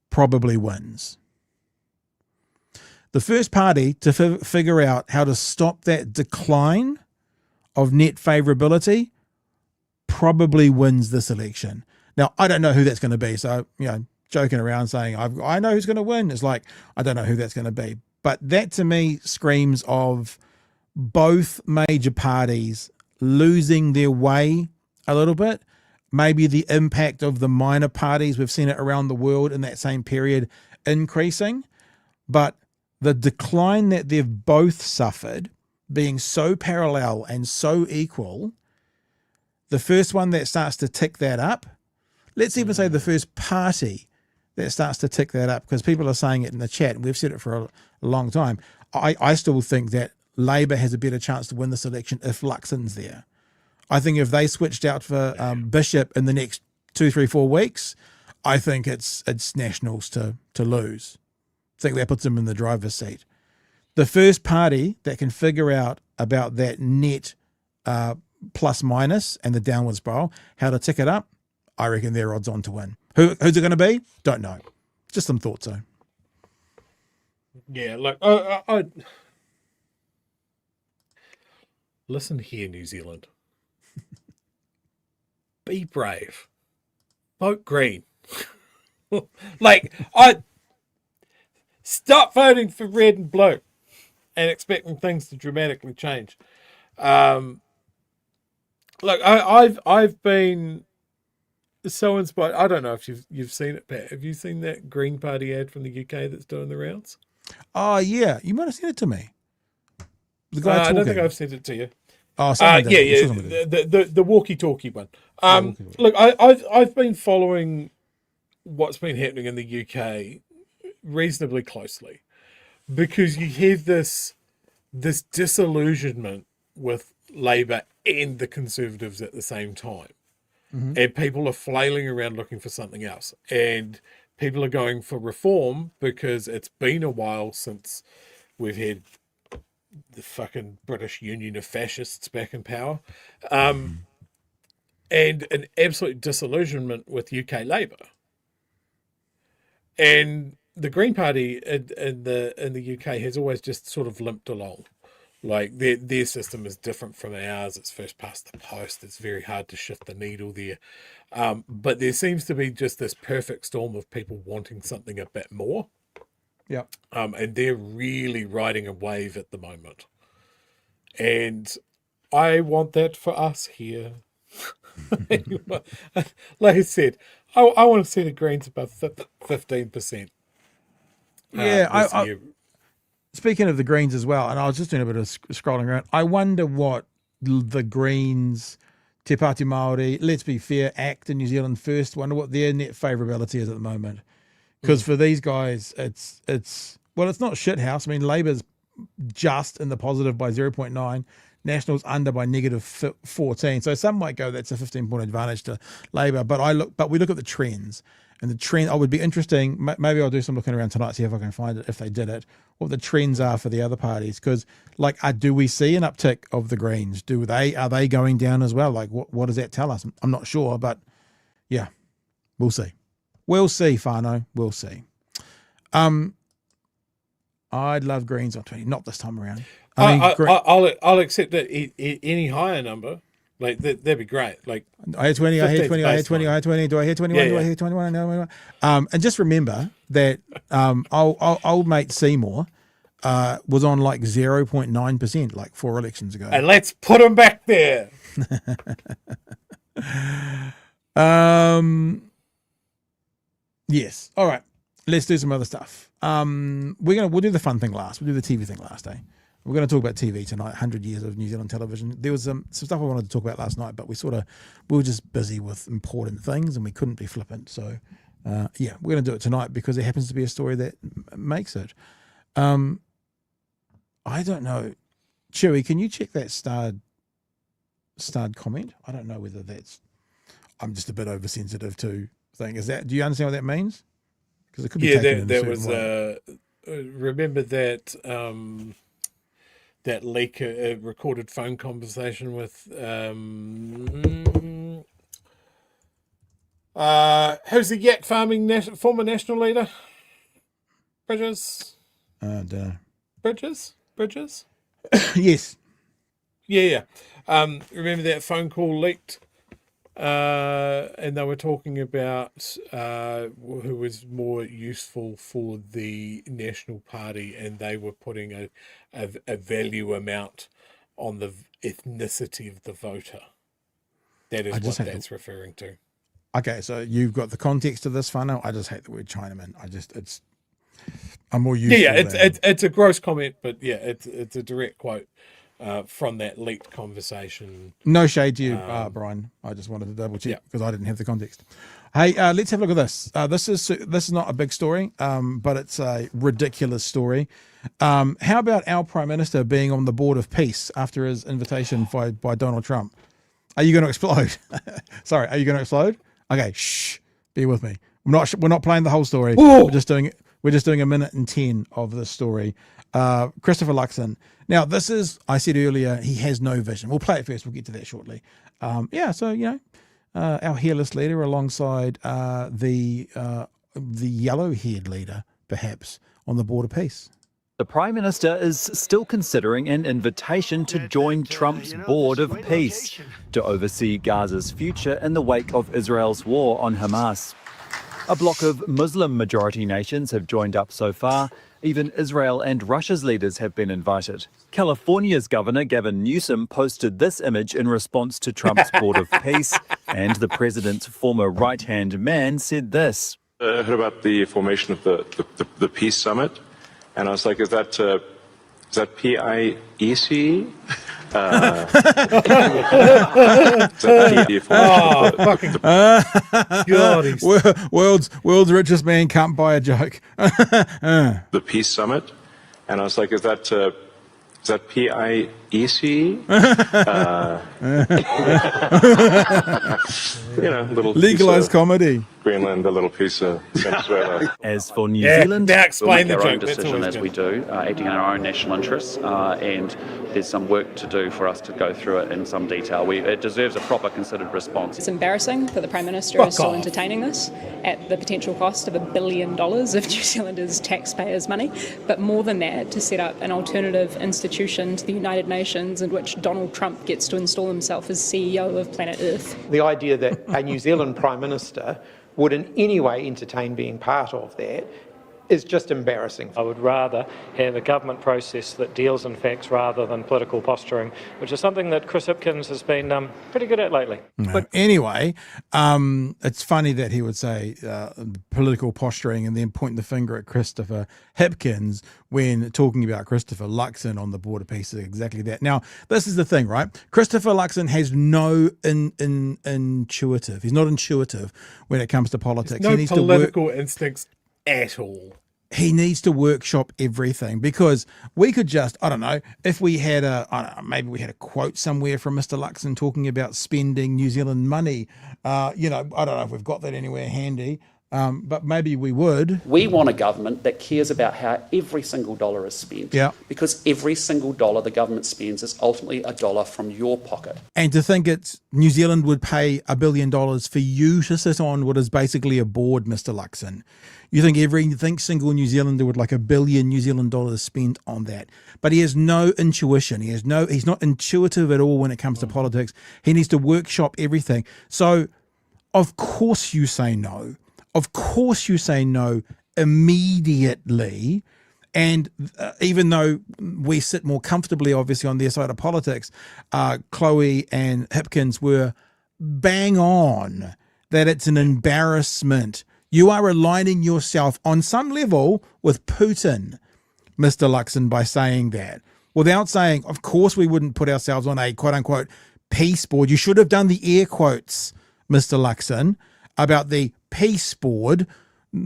probably wins. The first party to figure out how to stop that decline of net favourability probably wins this election. Now, I don't know who that's going to be. So, joking around saying, I know who's going to win. It's like, I don't know who that's going to be. But that to me screams of both major parties losing their way a little bit. Maybe the impact of the minor parties, we've seen it around the world in that same period, increasing. But the decline that they've both suffered, being so parallel and so equal, the first one that starts to tick that up, let's even say the first party that starts to tick that up, because people are saying it in the chat, and we've said it for a long time. I still think that Labour has a better chance to win this election if Luxon's there. I think if they switched out for Bishop in the next 2, 3, 4 weeks, I think it's Nationals to lose. I think that puts them in the driver's seat. The first party that can figure out about that net plus minus and the downward spiral, how to tick it up, I reckon they're odds on to win. Who's it going to be? Don't know. Just some thoughts, though. Yeah, look, I listen here, New Zealand. Be brave. Vote green. I stop voting for red and blue and expecting things to dramatically change. Look, I've been so inspired. I don't know if you've seen it, Pat. Have you seen that Green Party ad from the UK that's doing the rounds? Oh, yeah. You might have sent it to me. The guy I don't think I've sent it to you. Oh, yeah. The walkie-talkie one. Look, I've been following what's been happening in the UK reasonably closely, because you have this disillusionment with Labour and the Conservatives at the same time. and people are flailing around looking for something else. And people are going for reform because it's been a while since we've had the fucking British Union of Fascists back in power. And an absolute disillusionment with UK Labour. And the Green Party in the UK has always just sort of limped along. Like their system is different from ours. It's first past the post. It's very hard to shift the needle there. But there seems to be just this perfect storm of people wanting something a bit more. Yeah. And they're really riding a wave at the moment. And I want that for us here. Like I said, I want to see the Greens above 15%. Yeah, speaking of the Greens as well, and I was just doing a bit of scrolling around, I wonder what the Greens, Te Pāti Māori, Let's Be Fair, ACT in New Zealand First, wonder what their net favourability is at the moment. Because for these guys, it's not shithouse. I mean, Labour's just in the positive by 0.9, Nationals under by negative 14. So some might go that's a 15-point advantage to Labour. But we look at the trends. And the trend, would be interesting, maybe I'll do some looking around tonight, see if I can find it, if they did it, what the trends are for the other parties. Because, do we see an uptick of the Greens? Are they going down as well? Like, what does that tell us? I'm not sure, but yeah, we'll see. We'll see, whānau, we'll see. I'd love Greens on 20, not this time around. I'll accept that any higher number. Like that'd be great. Like I had 20, I had 20, I had 20, I had 20. Do I hear 21? Yeah, Do I hear 21? No. And just remember that old mate Seymour was on like 0.9% like 4 elections ago. And let's put him back there. Yes. All right. Let's do some other stuff. We'll do the fun thing last. We'll do the TV thing last, eh? We're going to talk about TV tonight, 100 years of New Zealand television. There was some stuff I wanted to talk about last night, but we were just busy with important things and we couldn't be flippant. So, we're going to do it tonight because there happens to be a story that makes it. I don't know. Chewy, can you check that starred comment? I don't know whether I'm just a bit oversensitive to thing. Do you understand what that means? Because it could be taken in a certain way. Remember that... that leak, a recorded phone conversation with who's the yak farming former national leader? Bridges? Bridges? Yes. Yeah. Remember that phone call leaked? And they were talking about who was more useful for the National Party, and they were putting a value amount on the ethnicity of the voter. That is what that's referring to. Okay, so you've got the context of this funnel. I just hate the word Chinaman. I'm more useful. Yeah, it's a gross comment, but yeah, it's a direct quote. From that leaked conversation. No shade to you, Brian. I just wanted to double check because I didn't have the context. Hey, let's have a look at this. This is not a big story, but it's a ridiculous story. How about our Prime Minister being on the board of peace after his invitation by Donald Trump? Are you going to explode? Sorry, are you going to explode? Okay, shh. Bear with me. We're not playing the whole story. Ooh. We're just doing 1 minute and 10 of this story. Christopher Luxon. Now, this is, I said earlier, he has no vision. We'll play it first. We'll get to that shortly. Our hairless leader alongside the yellow-haired leader, perhaps, on the board of peace. The Prime Minister is still considering an invitation to join Trump's board of peace to oversee Gaza's future in the wake of Israel's war on Hamas. A bloc of Muslim-majority nations have joined up so far. Even Israel and Russia's leaders have been invited. California's Governor Gavin Newsom posted this image in response to Trump's board of peace, and the president's former right-hand man said this. I heard about the formation of the peace summit, and I was like, is that PIEC? World's richest man can't buy a joke. The peace summit, and I was like, is that Is that PIECE? Little Legalized comedy. Greenland, a little piece of Venezuela. As for New Zealand, Now explain the our own joke. That's decision always as good. we do, acting in our own national interests, and there's some work to do for us to go through it in some detail. It deserves a proper considered response. It's embarrassing that the Prime Minister is still entertaining this at the potential cost of $1 billion of New Zealanders' taxpayers' money. But more than that, to set up an alternative institution to the United Nations in which Donald Trump gets to install himself as CEO of planet Earth. The idea that a New Zealand Prime Minister would in any way entertain being part of that is just embarrassing. I would rather have a government process that deals in facts rather than political posturing, which is something that Chris Hipkins has been pretty good at lately. But anyway, it's funny that he would say political posturing and then point the finger at Christopher Hipkins when talking about Christopher Luxon on the Board of Peace is exactly that. Now, this is the thing, right? Christopher Luxon has no intuitive. He's not intuitive when it comes to politics. No he needs political instincts at all. He needs to workshop everything, because we could just, I don't know, if we had maybe we had a quote somewhere from Mr. Luxon talking about spending New Zealand money. I don't know if we've got that anywhere handy, but maybe we would. We want a government that cares about how every single dollar is spent. Yeah. Because every single dollar the government spends is ultimately a dollar from your pocket. And to think it's New Zealand would pay $1 billion for you to sit on what is basically a board, Mr. Luxon. You think every single New Zealander would like $1 billion New Zealand dollars spent on that. But he has no intuition. He's not intuitive at all when it comes to politics. He needs to workshop everything. So of course you say no. Of course you say no immediately. And even though we sit more comfortably, obviously, on their side of politics, Chloe and Hipkins were bang on that it's an embarrassment. You are aligning yourself on some level with Putin, Mr. Luxon, by saying that. Without saying, of course we wouldn't put ourselves on a quote-unquote peace board. You should have done the air quotes, Mr. Luxon, about the peace board,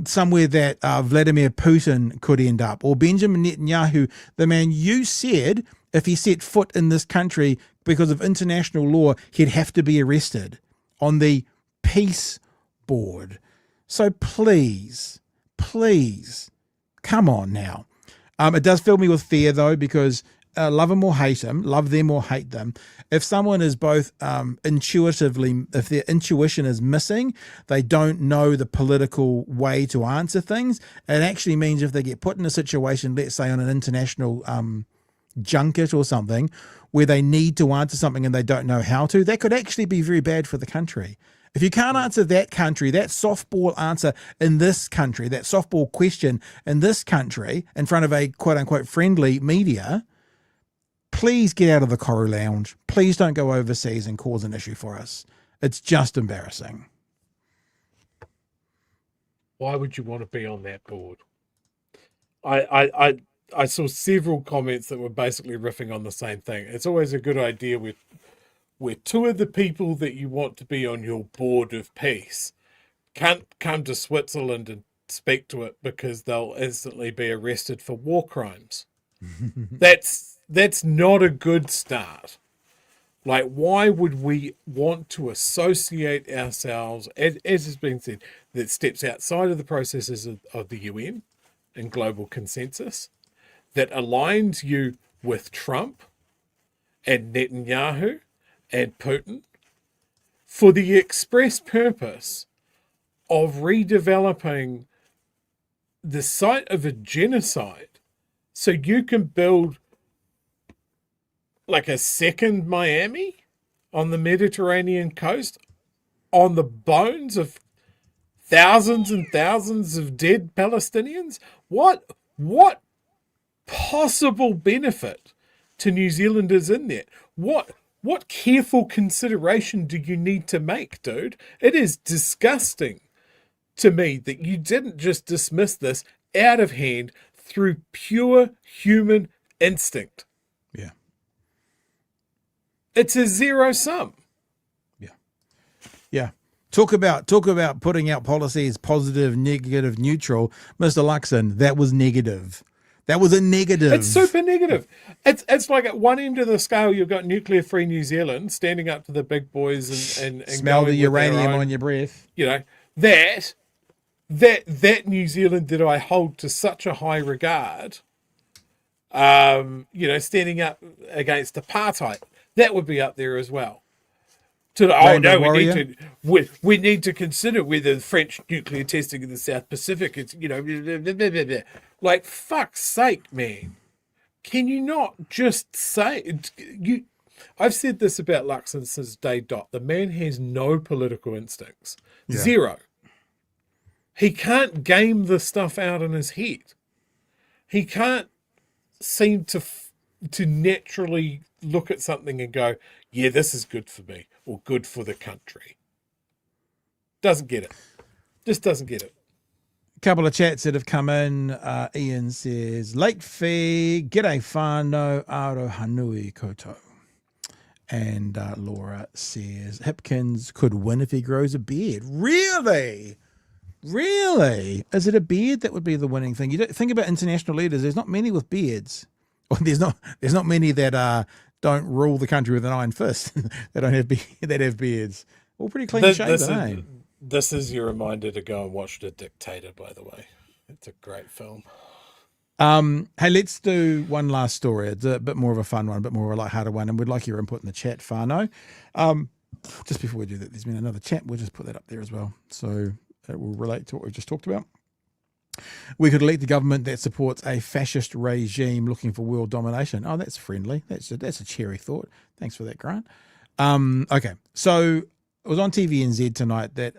somewhere that Vladimir Putin could end up. Or Benjamin Netanyahu, the man you said, if he set foot in this country because of international law, he'd have to be arrested on the peace board. So please, come on now. It does fill me with fear, though, because love them or hate them, love them or hate them. If someone is both intuitively, if their intuition is missing, they don't know the political way to answer things, it actually means if they get put in a situation, let's say on an international junket or something, where they need to answer something and they don't know how to, that could actually be very bad for the country. If you can't answer that country, that softball answer in this country, that softball question in this country, in front of a quote-unquote friendly media, please get out of the Koru Lounge. Please don't go overseas and cause an issue for us. It's just embarrassing. Why would you want to be on that board? I saw several comments that were basically riffing on the same thing. It's always a good idea where two of the people that you want to be on your board of peace can't come to Switzerland and speak to it because they'll instantly be arrested for war crimes. That's not a good start. Like, why would we want to associate ourselves, as has been said, that steps outside of the processes of the UN and global consensus, that aligns you with Trump and Netanyahu and Putin for the express purpose of redeveloping the site of a genocide so you can build like a second Miami on the Mediterranean coast on the bones of thousands and thousands of dead Palestinians? What possible benefit to New Zealanders in that? What careful consideration do you need to make, dude? It is disgusting to me that you didn't just dismiss this out of hand through pure human instinct. Yeah. It's a zero sum. Yeah. Talk about putting out policies positive, negative, neutral. Mr. Luxon, that was negative. That was a negative. It's super negative. It's like at one end of the scale, you've got nuclear-free New Zealand standing up to the big boys and smell the going with their uranium own, on your breath. You know, that New Zealand that I hold to such a high regard, you know, standing up against apartheid, that would be up there as well. We need to consider whether the French nuclear testing in the South Pacific is, you know, blah, blah, blah, blah, blah. Like, fuck's sake, man. Can you not just say you? I've said this about Luxon since day dot. The man has no political instincts. Yeah. Zero. He can't game the stuff out in his head. He can't seem to naturally look at something and go, yeah, this is good for me or good for the country. Doesn't get it. Just doesn't get it. Couple of chats that have come in. Ian says, late fee, g'day whānau, aro hanui koto. And Laura says, Hipkins could win if he grows a beard. Really? Really? Is it a beard that would be the winning thing? You don't think about international leaders. There's not many with beards. Or there's not many that don't rule the country with an iron fist. They don't have that have beards. All pretty clean shaven, This is your reminder to go and watch The Dictator, by the way. It's a great film. Hey, let's do one last story. It's a bit more of a fun one, a bit more of a lighthearted one, and we'd like your input in the chat, whānau. Just before we do that, there's been another chat. We'll just put that up there as well. So it will relate to what we've just talked about. We could elect the government that supports a fascist regime looking for world domination. Oh, that's friendly. That's a cheery thought. Thanks for that, Grant. Okay, so it was on TVNZ tonight that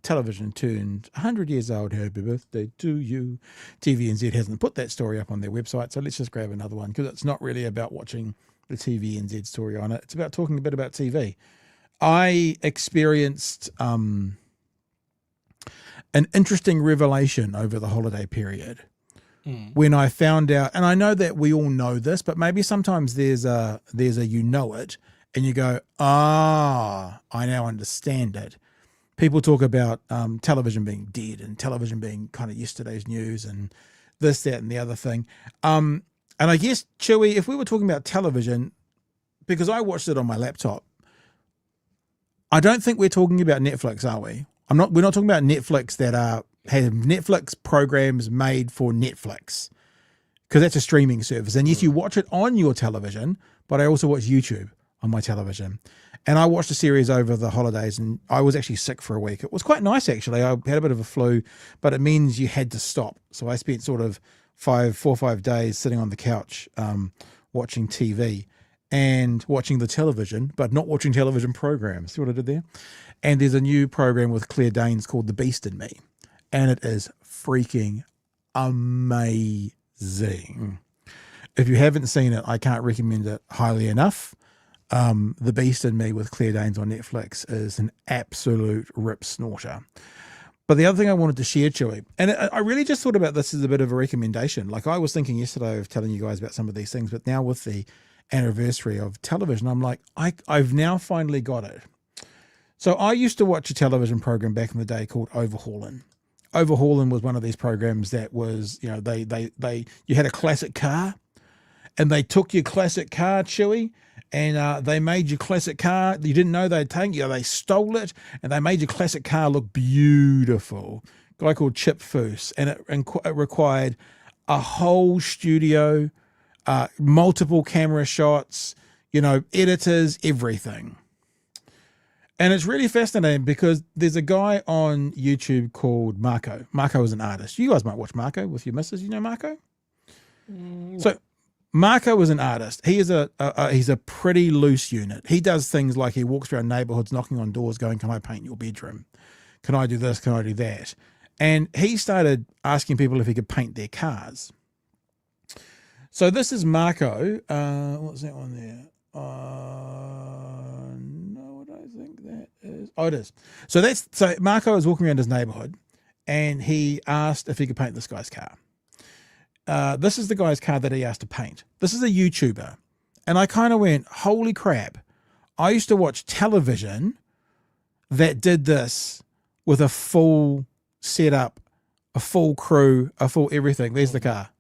television turned 100 years old. Happy birthday to you. TVNZ hasn't put that story up on their website, so let's just grab another one because it's not really about watching the TVNZ story on it. It's about talking a bit about TV. I experienced an interesting revelation over the holiday period when I found out, and I know that we all know this, but maybe sometimes there's a you know it, and you go, I now understand it. People talk about television being dead and television being kind of yesterday's news and this, that, and the other thing. And I guess, Chewy, if we were talking about television, because I watched it on my laptop, I don't think we're talking about Netflix, are we? We're not talking about Netflix that have Netflix programs made for Netflix, because that's a streaming service. And yes, you watch it on your television, but I also watch YouTube on my television. And I watched a series over the holidays, and I was actually sick for a week. It was quite nice, actually. I had a bit of a flu, but it means you had to stop. So I spent sort of 4 or 5 days sitting on the couch watching TV and watching the television, but not watching television programs. See what I did there? And there's a new program with Claire Danes called The Beast in Me, and it is freaking amazing. If you haven't seen it, I can't recommend it highly enough. The Beast in Me with Claire Danes on Netflix is an absolute rip snorter. But the other thing I wanted to share, Chewy, and I really just thought about this as a bit of a recommendation. Like, I was thinking yesterday of telling you guys about some of these things, but now with the anniversary of television, I'm like, I've now finally got it. So I used to watch a television program back in the day called Overhauling. Overhauling was one of these programs that was, you know, you had a classic car, and they took your classic car, Chewy, and they made your classic car. You didn't know they'd take you. They stole it, and they made your classic car look beautiful. A guy called Chip Foose, and it required a whole studio, multiple camera shots, you know, editors, everything. And it's really fascinating because there's a guy on YouTube called Marco. Marco is an artist. You guys might watch Marco with your missus. You know Marco? So Marco is an artist. He is he's a pretty loose unit. He does things like he walks around neighborhoods, knocking on doors, going, "Can I paint your bedroom? Can I do this? Can I do that?" And he started asking people if he could paint their cars. So this is Marco. What's that one there? No, I don't think that is. Oh, it is. So Marco is walking around his neighborhood, and he asked if he could paint this guy's car. This is the guy's car that he asked to paint. This is a YouTuber. And I kind of went, holy crap. I used to watch television that did this with a full setup, a full crew, a full everything. There's the car.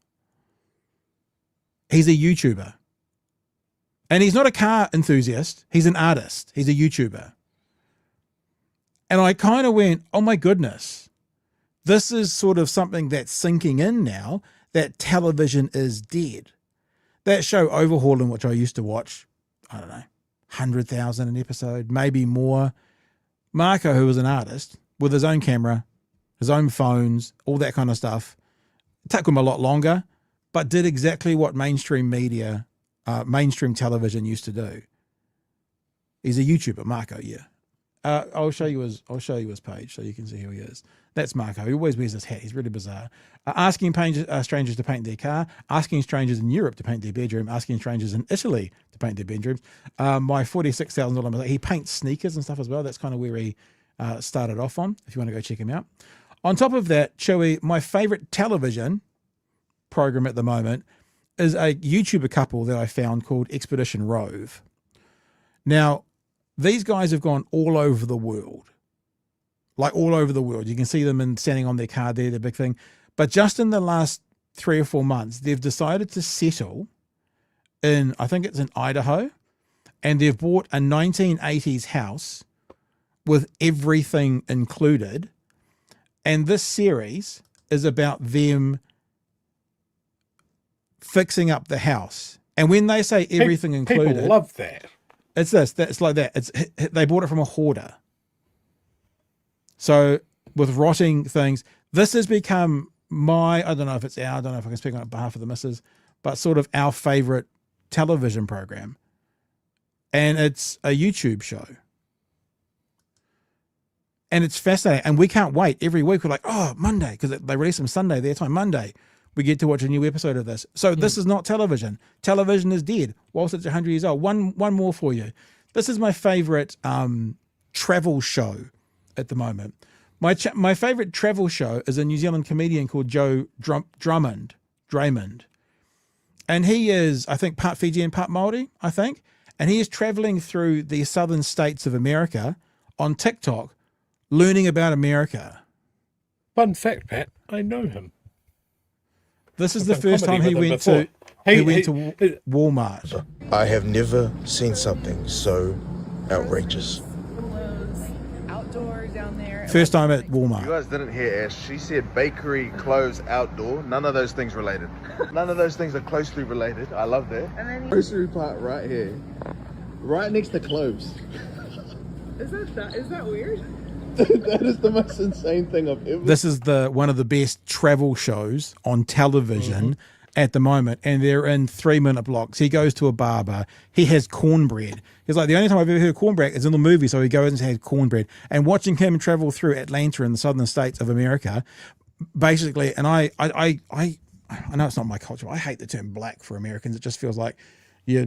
He's a YouTuber. And he's not a car enthusiast. He's an artist. He's a YouTuber. And I kind of went, oh my goodness, this is sort of something that's sinking in now, that television is dead. That show Overhaul, which I used to watch, I don't know, 100,000 an episode, maybe more. Marco, who was an artist with his own camera, his own phones, all that kind of stuff, it took him a lot longer, but did exactly what mainstream media, mainstream television used to do. He's a YouTuber, Marco, yeah. I'll show you his page so you can see who he is. That's Marco. He always wears this hat. He's really bizarre. Asking strangers to paint their car, asking strangers in Europe to paint their bedroom, asking strangers in Italy to paint their bedrooms. My $46,000. He paints sneakers and stuff as well. That's kind of where he started off on, if you want to go check him out. On top of that, Chewy, my favorite television program at the moment is a YouTuber couple that I found called Expedition Rove. Now, these guys have gone all over the world, like all over the world. You can see them standing on their car there, the big thing. But just in the last 3 or 4 months, they've decided to settle in, I think it's in Idaho, and they've bought a 1980s house with everything included. And this series is about them fixing up the house. And when they say everything included, people love that. It's this. It's like that. They bought it from a hoarder. So with rotting things, this has become I don't know if it's I don't know if I can speak on behalf of the missus, but sort of our favorite television program. And it's a YouTube show. And it's fascinating. And we can't wait. Every week we're like, oh, Monday, because they release them Sunday, their time, Monday. We get to watch a new episode of this. So this is not television. Television is dead whilst it's 100 years old. One more for you. This is my favorite travel show at the moment. My favorite travel show is a New Zealand comedian called Joe Drummond. And he is, I think, part Fijian, part Māori, I think. And he is traveling through the southern states of America on TikTok, learning about America. Fun fact, Pat, I know him. This is the first time he went to Walmart. I have never seen something so outrageous. Outdoor down there. First time at Walmart. You guys didn't hear Ash. She said bakery, clothes, outdoor. None of those things related. None of those things are closely related. I love that. And then Grocery part right here. Right next to clothes. Is that weird? That is the most insane thing I've ever. This is one of the best travel shows on television at the moment, and they're in 3-minute blocks. He goes to a barber. He has cornbread. He's like, the only time I've ever heard of cornbread is in the movie, so he goes and has cornbread. And watching him travel through Atlanta in the southern states of America, basically, and I know it's not my culture. I hate the term black for Americans. It just feels like you're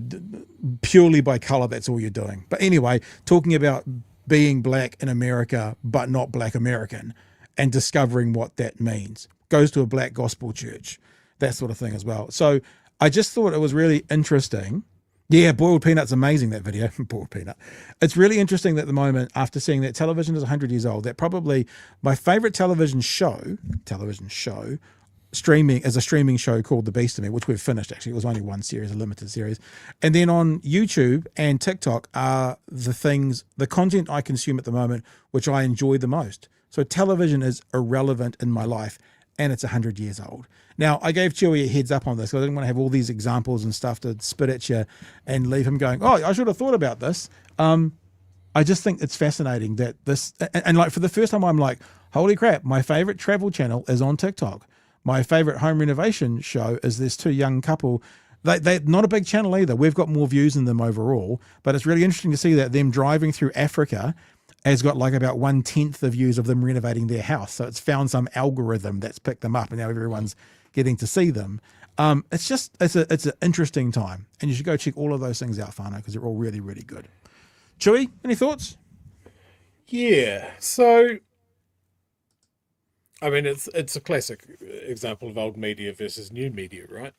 purely by color. That's all you're doing. But anyway, talking about being black in America, but not black American, and discovering what that means. Goes to a black gospel church, that sort of thing as well. So I just thought it was really interesting. Yeah, boiled peanut's amazing, that video. Boiled peanut. It's really interesting that at the moment, after seeing that television is 100 years old, that probably my favorite television show, streaming as a streaming show called The Beast of Me, which we've finished actually. It was only one series, a limited series. And then on YouTube and TikTok are the content I consume at the moment, which I enjoy the most. So television is irrelevant in my life, and it's 100 years old. Now, I gave Chewy a heads up on this because I didn't want to have all these examples and stuff to spit at you and leave him going, oh, I should have thought about this. I just think it's fascinating that this, and like for the first time, I'm like, holy crap, my favorite travel channel is on TikTok. My favorite home renovation show is this 2 young couple. They're not a big channel either. We've got more views than them overall, but it's really interesting to see that them driving through Africa has got like about 1/10 the views of them renovating their house. So it's found some algorithm that's picked them up, and now everyone's getting to see them. It's an interesting time, and you should go check all of those things out, Whānau, because they're all really, really good. Chewy, any thoughts? Yeah, so I mean, it's a classic example of old media versus new media, right?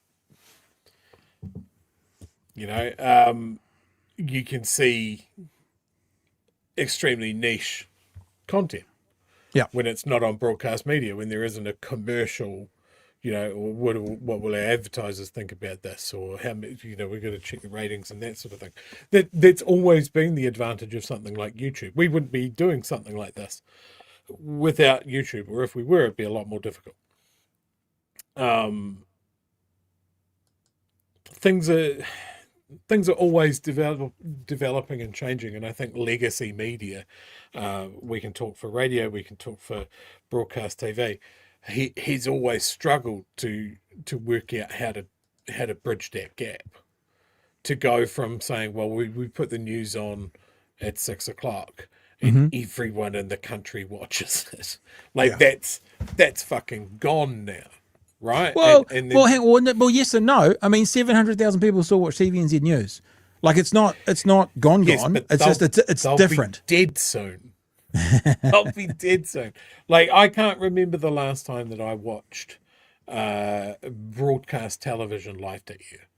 You know, you can see extremely niche content. Yeah. When it's not on broadcast media, when there isn't a commercial or what will our advertisers think about this, or how we're going to check the ratings and that sort of thing. That's always been the advantage of something like YouTube. We wouldn't be doing something like this without YouTube, or if we were, it'd be a lot more difficult. Things are always developing and changing, and I think legacy media, we can talk for radio, we can talk for broadcast TV. He's always struggled to work out how to bridge that gap, to go from saying, well, we put the news on at 6 o'clock and everyone in the country watches it. That's fucking gone now, right? Well, and yes and no. I mean, 700,000 people still watch TVNZ News. Like, it's not gone. But It's just it's different. Be dead soon. I'll be dead soon. Like, I can't remember the last time that I watched broadcast television live to air.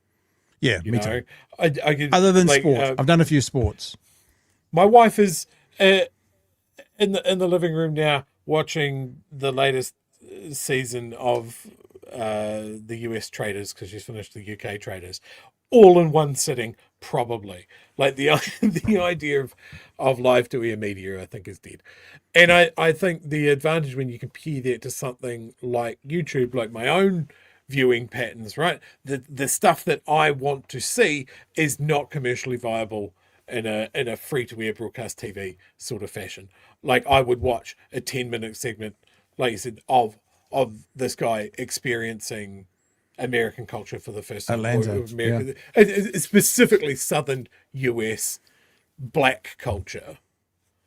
Yeah, me too. Other than sports, I've done a few sports. My wife is in the living room now watching the latest season of the US Traders, because she's finished the UK Traders, all in one sitting, probably. Like, the idea of live to air media, I think, is dead. And I think the advantage when you compare that to something like YouTube, like my own viewing patterns, right? The stuff that I want to see is not commercially viable in a free-to-air broadcast TV sort of fashion. Like, I would watch a 10-minute segment, like you said, of this guy experiencing American culture for the first time. Atlanta, Specifically Southern US black culture,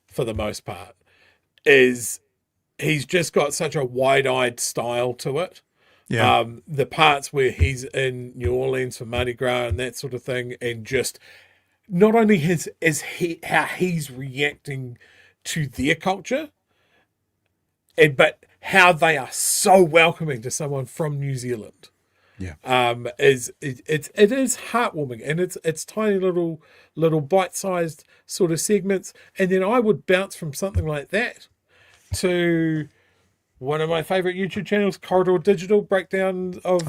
for the most part. He's just got such a wide-eyed style to it. Yeah. The parts where he's in New Orleans for Mardi Gras and that sort of thing, and just not only how he's reacting to their culture, but how they are so welcoming to someone from New Zealand. Yeah. It is heartwarming, and it's tiny little bite-sized sort of segments, and then I would bounce from something like that to one of my favorite YouTube channels, Corridor Digital, breakdown of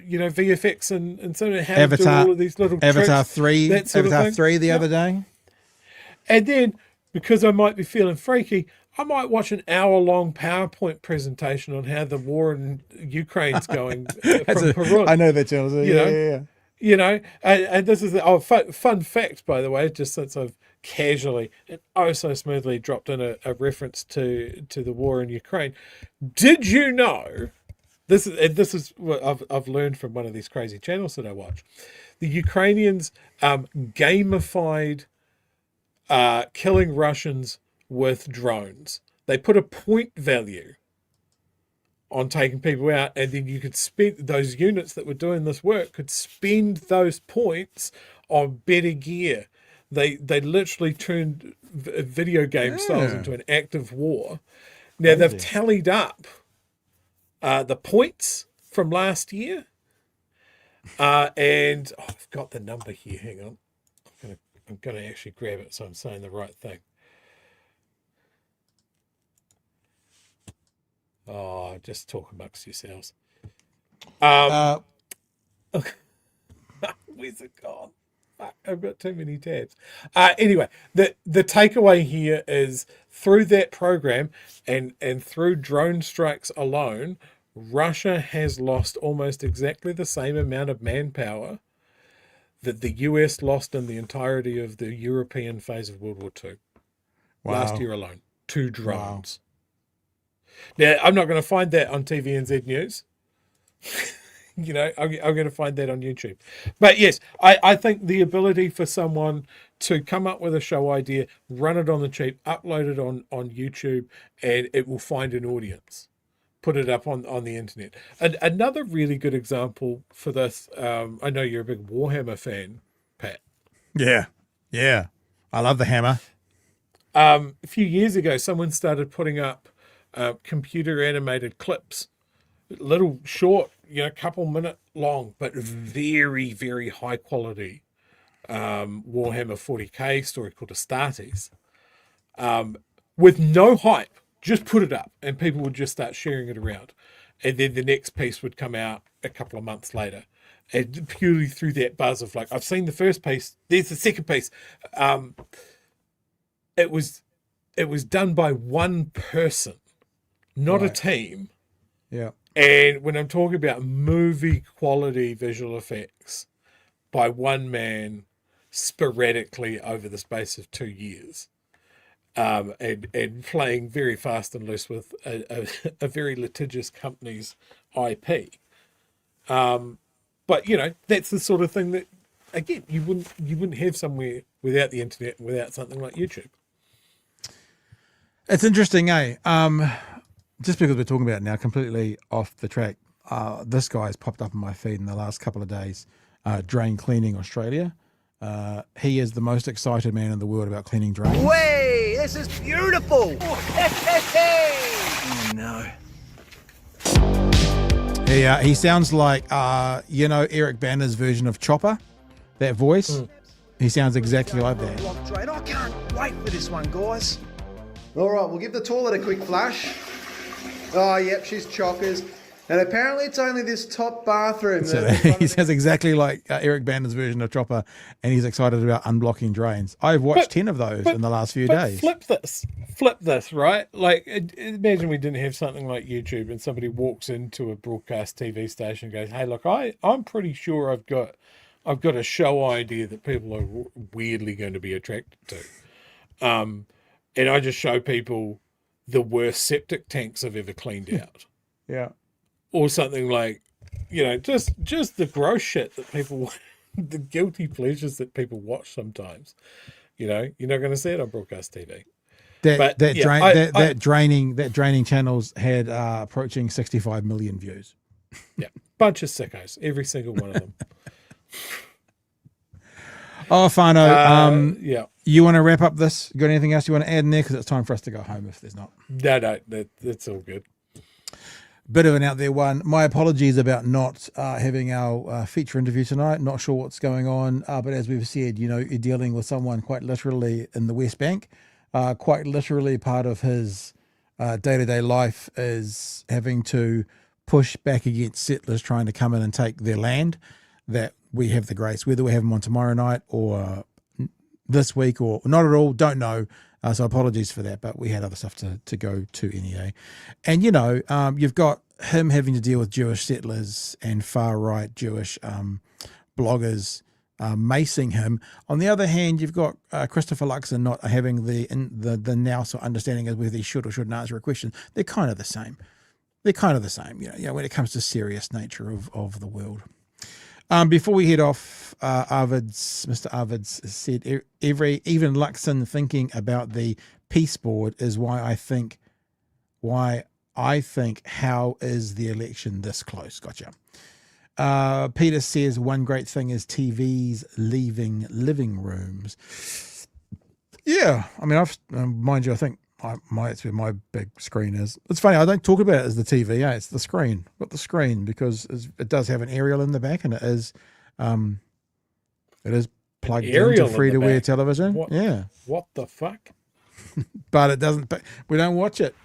VFX and so on, how to do all of these little Avatar tricks, 3, that sort of Avatar thing. 3 the other day. And then, because I might be feeling freaky, I might watch an hour-long PowerPoint presentation on how the war in Ukraine's going from Peru. I know that channel. Yeah. And this is fun fact, by the way, just since I've casually and so smoothly dropped in a reference to the war in Ukraine. Did you know? This is what I've learned from one of these crazy channels that I watch. The Ukrainians gamified killing Russians with drones. They put a point value on taking people out, and then you could spend those units that were doing this work could spend those points on better gear. They literally turned video game styles into an active war. Now they've tallied up the points from last year, and I've got the number here. Hang on, I'm gonna actually grab it so I'm saying the right thing. Oh, just talk amongst yourselves. Where's it gone? Fuck, I've got too many tabs. Anyway, the takeaway here is through that program and through drone strikes alone, Russia has lost almost exactly the same amount of manpower that the US lost in the entirety of the European phase of World War II. Wow. Last year alone. 2 drones. Wow. Now, I'm not going to find that on TVNZ News. I'm going to find that on YouTube. But yes, I think the ability for someone to come up with a show idea, run it on the cheap, upload it on YouTube, and it will find an audience. Put it up on the internet. And another really good example for this, I know you're a big Warhammer fan, Pat. Yeah. I love the hammer. A few years ago, someone started putting up computer animated clips, little short, couple minute long, but very, very high quality Warhammer 40k story called Astartes, with no hype. Just put it up and people would just start sharing it around. and then the next piece would come out a couple of months later. And purely through that buzz of like, I've seen the first piece, there's the second piece. It was done by one person, not a team. Yeah. And when I'm talking about movie quality visual effects by one man sporadically over the space of 2 years, and playing very fast and loose with a very litigious company's IP. But that's the sort of thing that, again, you wouldn't have somewhere without the internet and without something like YouTube. It's interesting, eh? Just because we're talking about it now, completely off the track, this guy's popped up on my feed in the last couple of days, Drain Cleaning Australia. He is the most excited man in the world about cleaning drains. Way, this is beautiful. Oh, no. He sounds like, Eric Banner's version of Chopper, that voice. He sounds exactly like that. I can't wait for this one, guys. All right, we'll give the toilet a quick flush. Oh, yep, she's chockers. And apparently it's only this top bathroom. So he sounds exactly like Eric Banner's version of Chopper, and he's excited about unblocking drains. I've watched 10 of those in the last few days. Flip this, right? Like, imagine we didn't have something like YouTube and somebody walks into a broadcast TV station and goes, hey, look, I'm pretty sure I've got a show idea that people are weirdly going to be attracted to. And I just show people the worst septic tanks I've ever cleaned out. Yeah. Or something like, just the gross shit that people, the guilty pleasures that people watch sometimes. You're not going to see it on broadcast TV. That draining channels had approaching 65 million views. Yeah, bunch of sickos, every single one of them. Oh, Fano, yeah. You want to wrap up this? Got anything else you want to add in there? Because it's time for us to go home if there's not. No, that's all good. Bit of an out there one. My apologies about not having our feature interview tonight. Not sure what's going on. But as we've said, you're dealing with someone quite literally in the West Bank. Quite literally part of his day-to-day life is having to push back against settlers trying to come in and take their land, that we have the grace, whether we have them on tomorrow night or this week or not at all, don't know. So apologies for that, but we had other stuff to go to NEA. And, you've got him having to deal with Jewish settlers and far-right Jewish bloggers macing him. On the other hand, you've got Christopher Luxon not having the nous or understanding of whether he should or shouldn't answer a question. They're kind of the same. When it comes to serious nature of the world. Before we head off, Mr. Arvids said, even Luxon thinking about the peace board is why I think, how is the election this close? Gotcha. Peter says one great thing is TVs leaving living rooms. Yeah, I mean, mind you, I think that's where my big screen is. It's funny, I don't talk about it as the TV. Yeah, it's the screen. Got the screen because it does have an aerial in the back, and it is plugged into free-to-air television. What the fuck? But it doesn't. But we don't watch it.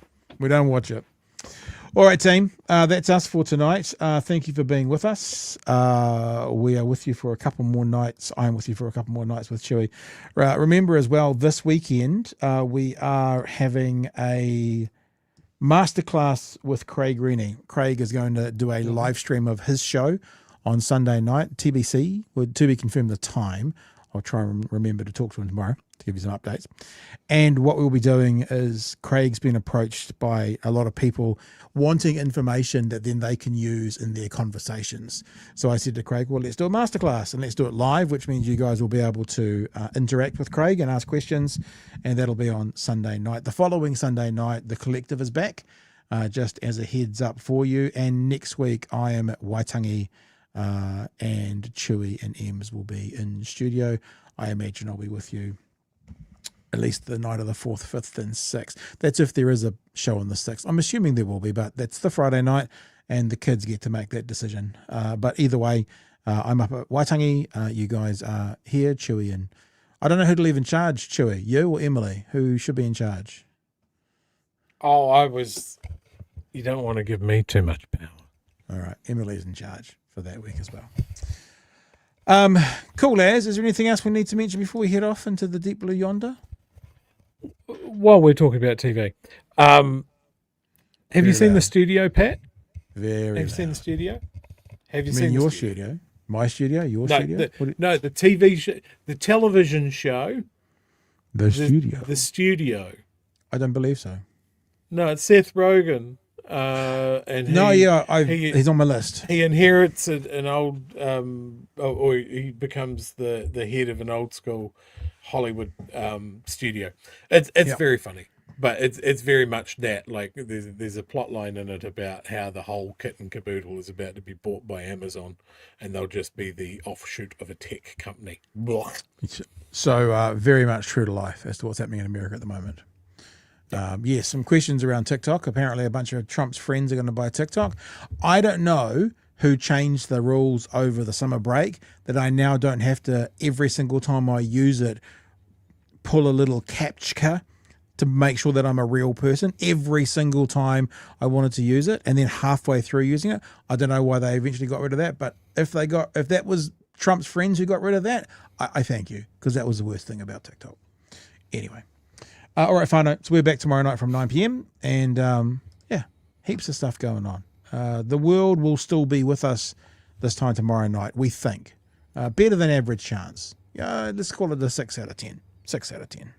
All right, team. That's us for tonight. Thank you for being with us. We are with you for a couple more nights. I'm with you for a couple more nights with Chewy. Remember as well, this weekend we are having a masterclass with Craig Rennie. Craig is going to do a live stream of his show on Sunday night. TBC, to be confirmed the time. I'll try and remember to talk to him tomorrow to give you some updates. And what we'll be doing is Craig's been approached by a lot of people wanting information that then they can use in their conversations. So I said to Craig, well, let's do a masterclass and let's do it live, which means you guys will be able to interact with Craig and ask questions. And that'll be on Sunday night. The following Sunday night, The Collective is back, just as a heads up for you. And next week I am at Waitangi, and Chewy and Ems will be in studio. I imagine I'll be with you at least the night of the 4th, 5th, and 6th. That's if there is a show on the 6th. I'm assuming there will be, but that's the Friday night, and the kids get to make that decision. But either way, I'm up at Waitangi. You guys are here, Chewy, and I don't know who to leave in charge, Chewy, you or Emily? Who should be in charge? Oh, I was You don't want to give me too much power. All right. Emily's in charge for that week as well. Cool, Az. Is there anything else we need to mention before we head off into the deep blue yonder? While we're talking about TV, have you seen the studio, Pat? Very. Have you seen the studio? Have you I seen mean, your studio? My studio? Your studio? The TV show, the television show. The studio. The studio. I don't believe so. No, it's Seth Rogen. And he's on my list. He inherits an old, or he becomes the head of an old school Hollywood studio. It's very funny, but it's very much that. Like there's a plot line in it about how the whole kit and caboodle is about to be bought by Amazon, and they'll just be the offshoot of a tech company. Blah. So very much true to life as to what's happening in America at the moment. Yes, some questions around TikTok. Apparently a bunch of Trump's friends are going to buy TikTok. I don't know who changed the rules over the summer break that I now don't have to, every single time I use it, pull a little CAPTCHA to make sure that I'm a real person every single time I wanted to use it. And then halfway through using it, I don't know why they eventually got rid of that. But if that was Trump's friends who got rid of that, I thank you, because that was the worst thing about TikTok. Anyway. All right, Whānau. So we're back tomorrow night from 9 p.m. And, heaps of stuff going on. The world will still be with us this time tomorrow night, we think. Better than average chance. Let's call it a 6 out of 10. 6 out of 10.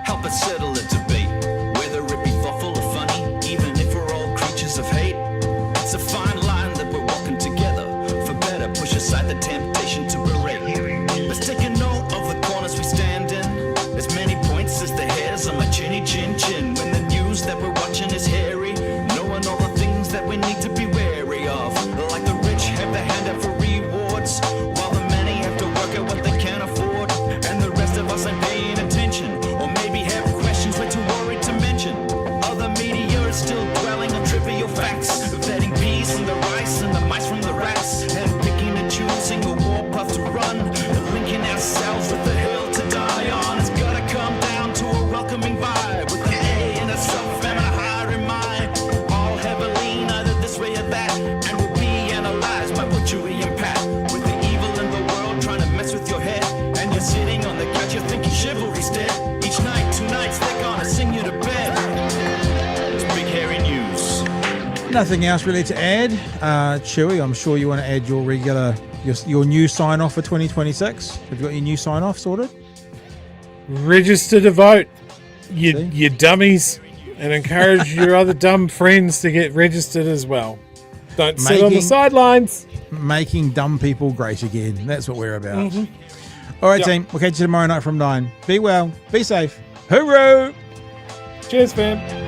Help us settle a debate, whether it be thoughtful or funny, even if we're all creatures of hate. It's a fine line that we're walking together. For better, push aside the temptation to berate. Let's take a note of the corners we stand in. As many points as the hairs on my chinny chin chin. When the news that we're watching is hairy, knowing all the things that we need to be wary of. Like the rich have the hand out for rewards, while the many have to work at what they can't afford. And the rest of us ain't paying attention, or maybe have questions we're too worried to mention. Other media is still dwelling on trivial facts, vetting bees from the rice and the mice from the rats, and picking and choosing a warpath to run, and linking ourselves with the hill to die on. It's gotta come down to a welcoming vibe, with an A and a self and a higher in mind. All heavily, neither this way or that, and will be analyzed by butchery and pat. With the evil in the world trying to mess with your head, and you're sitting on the couch, you're thinking chivalry's dead. Each night, 2 nights, they're gonna sing you to bed. It's Big Hairy News. Nothing else really to add. Chewy, I'm sure you want to add your new sign-off for 2026. Have you got your new sign-off sorted? Register to vote, you dummies, and encourage your other dumb friends to get registered as well. Don't sit on the sidelines. Making dumb people great again. That's what we're about. All right, team. We'll catch you tomorrow night from 9. Be well. Be safe. Hooroo! Cheers, fam.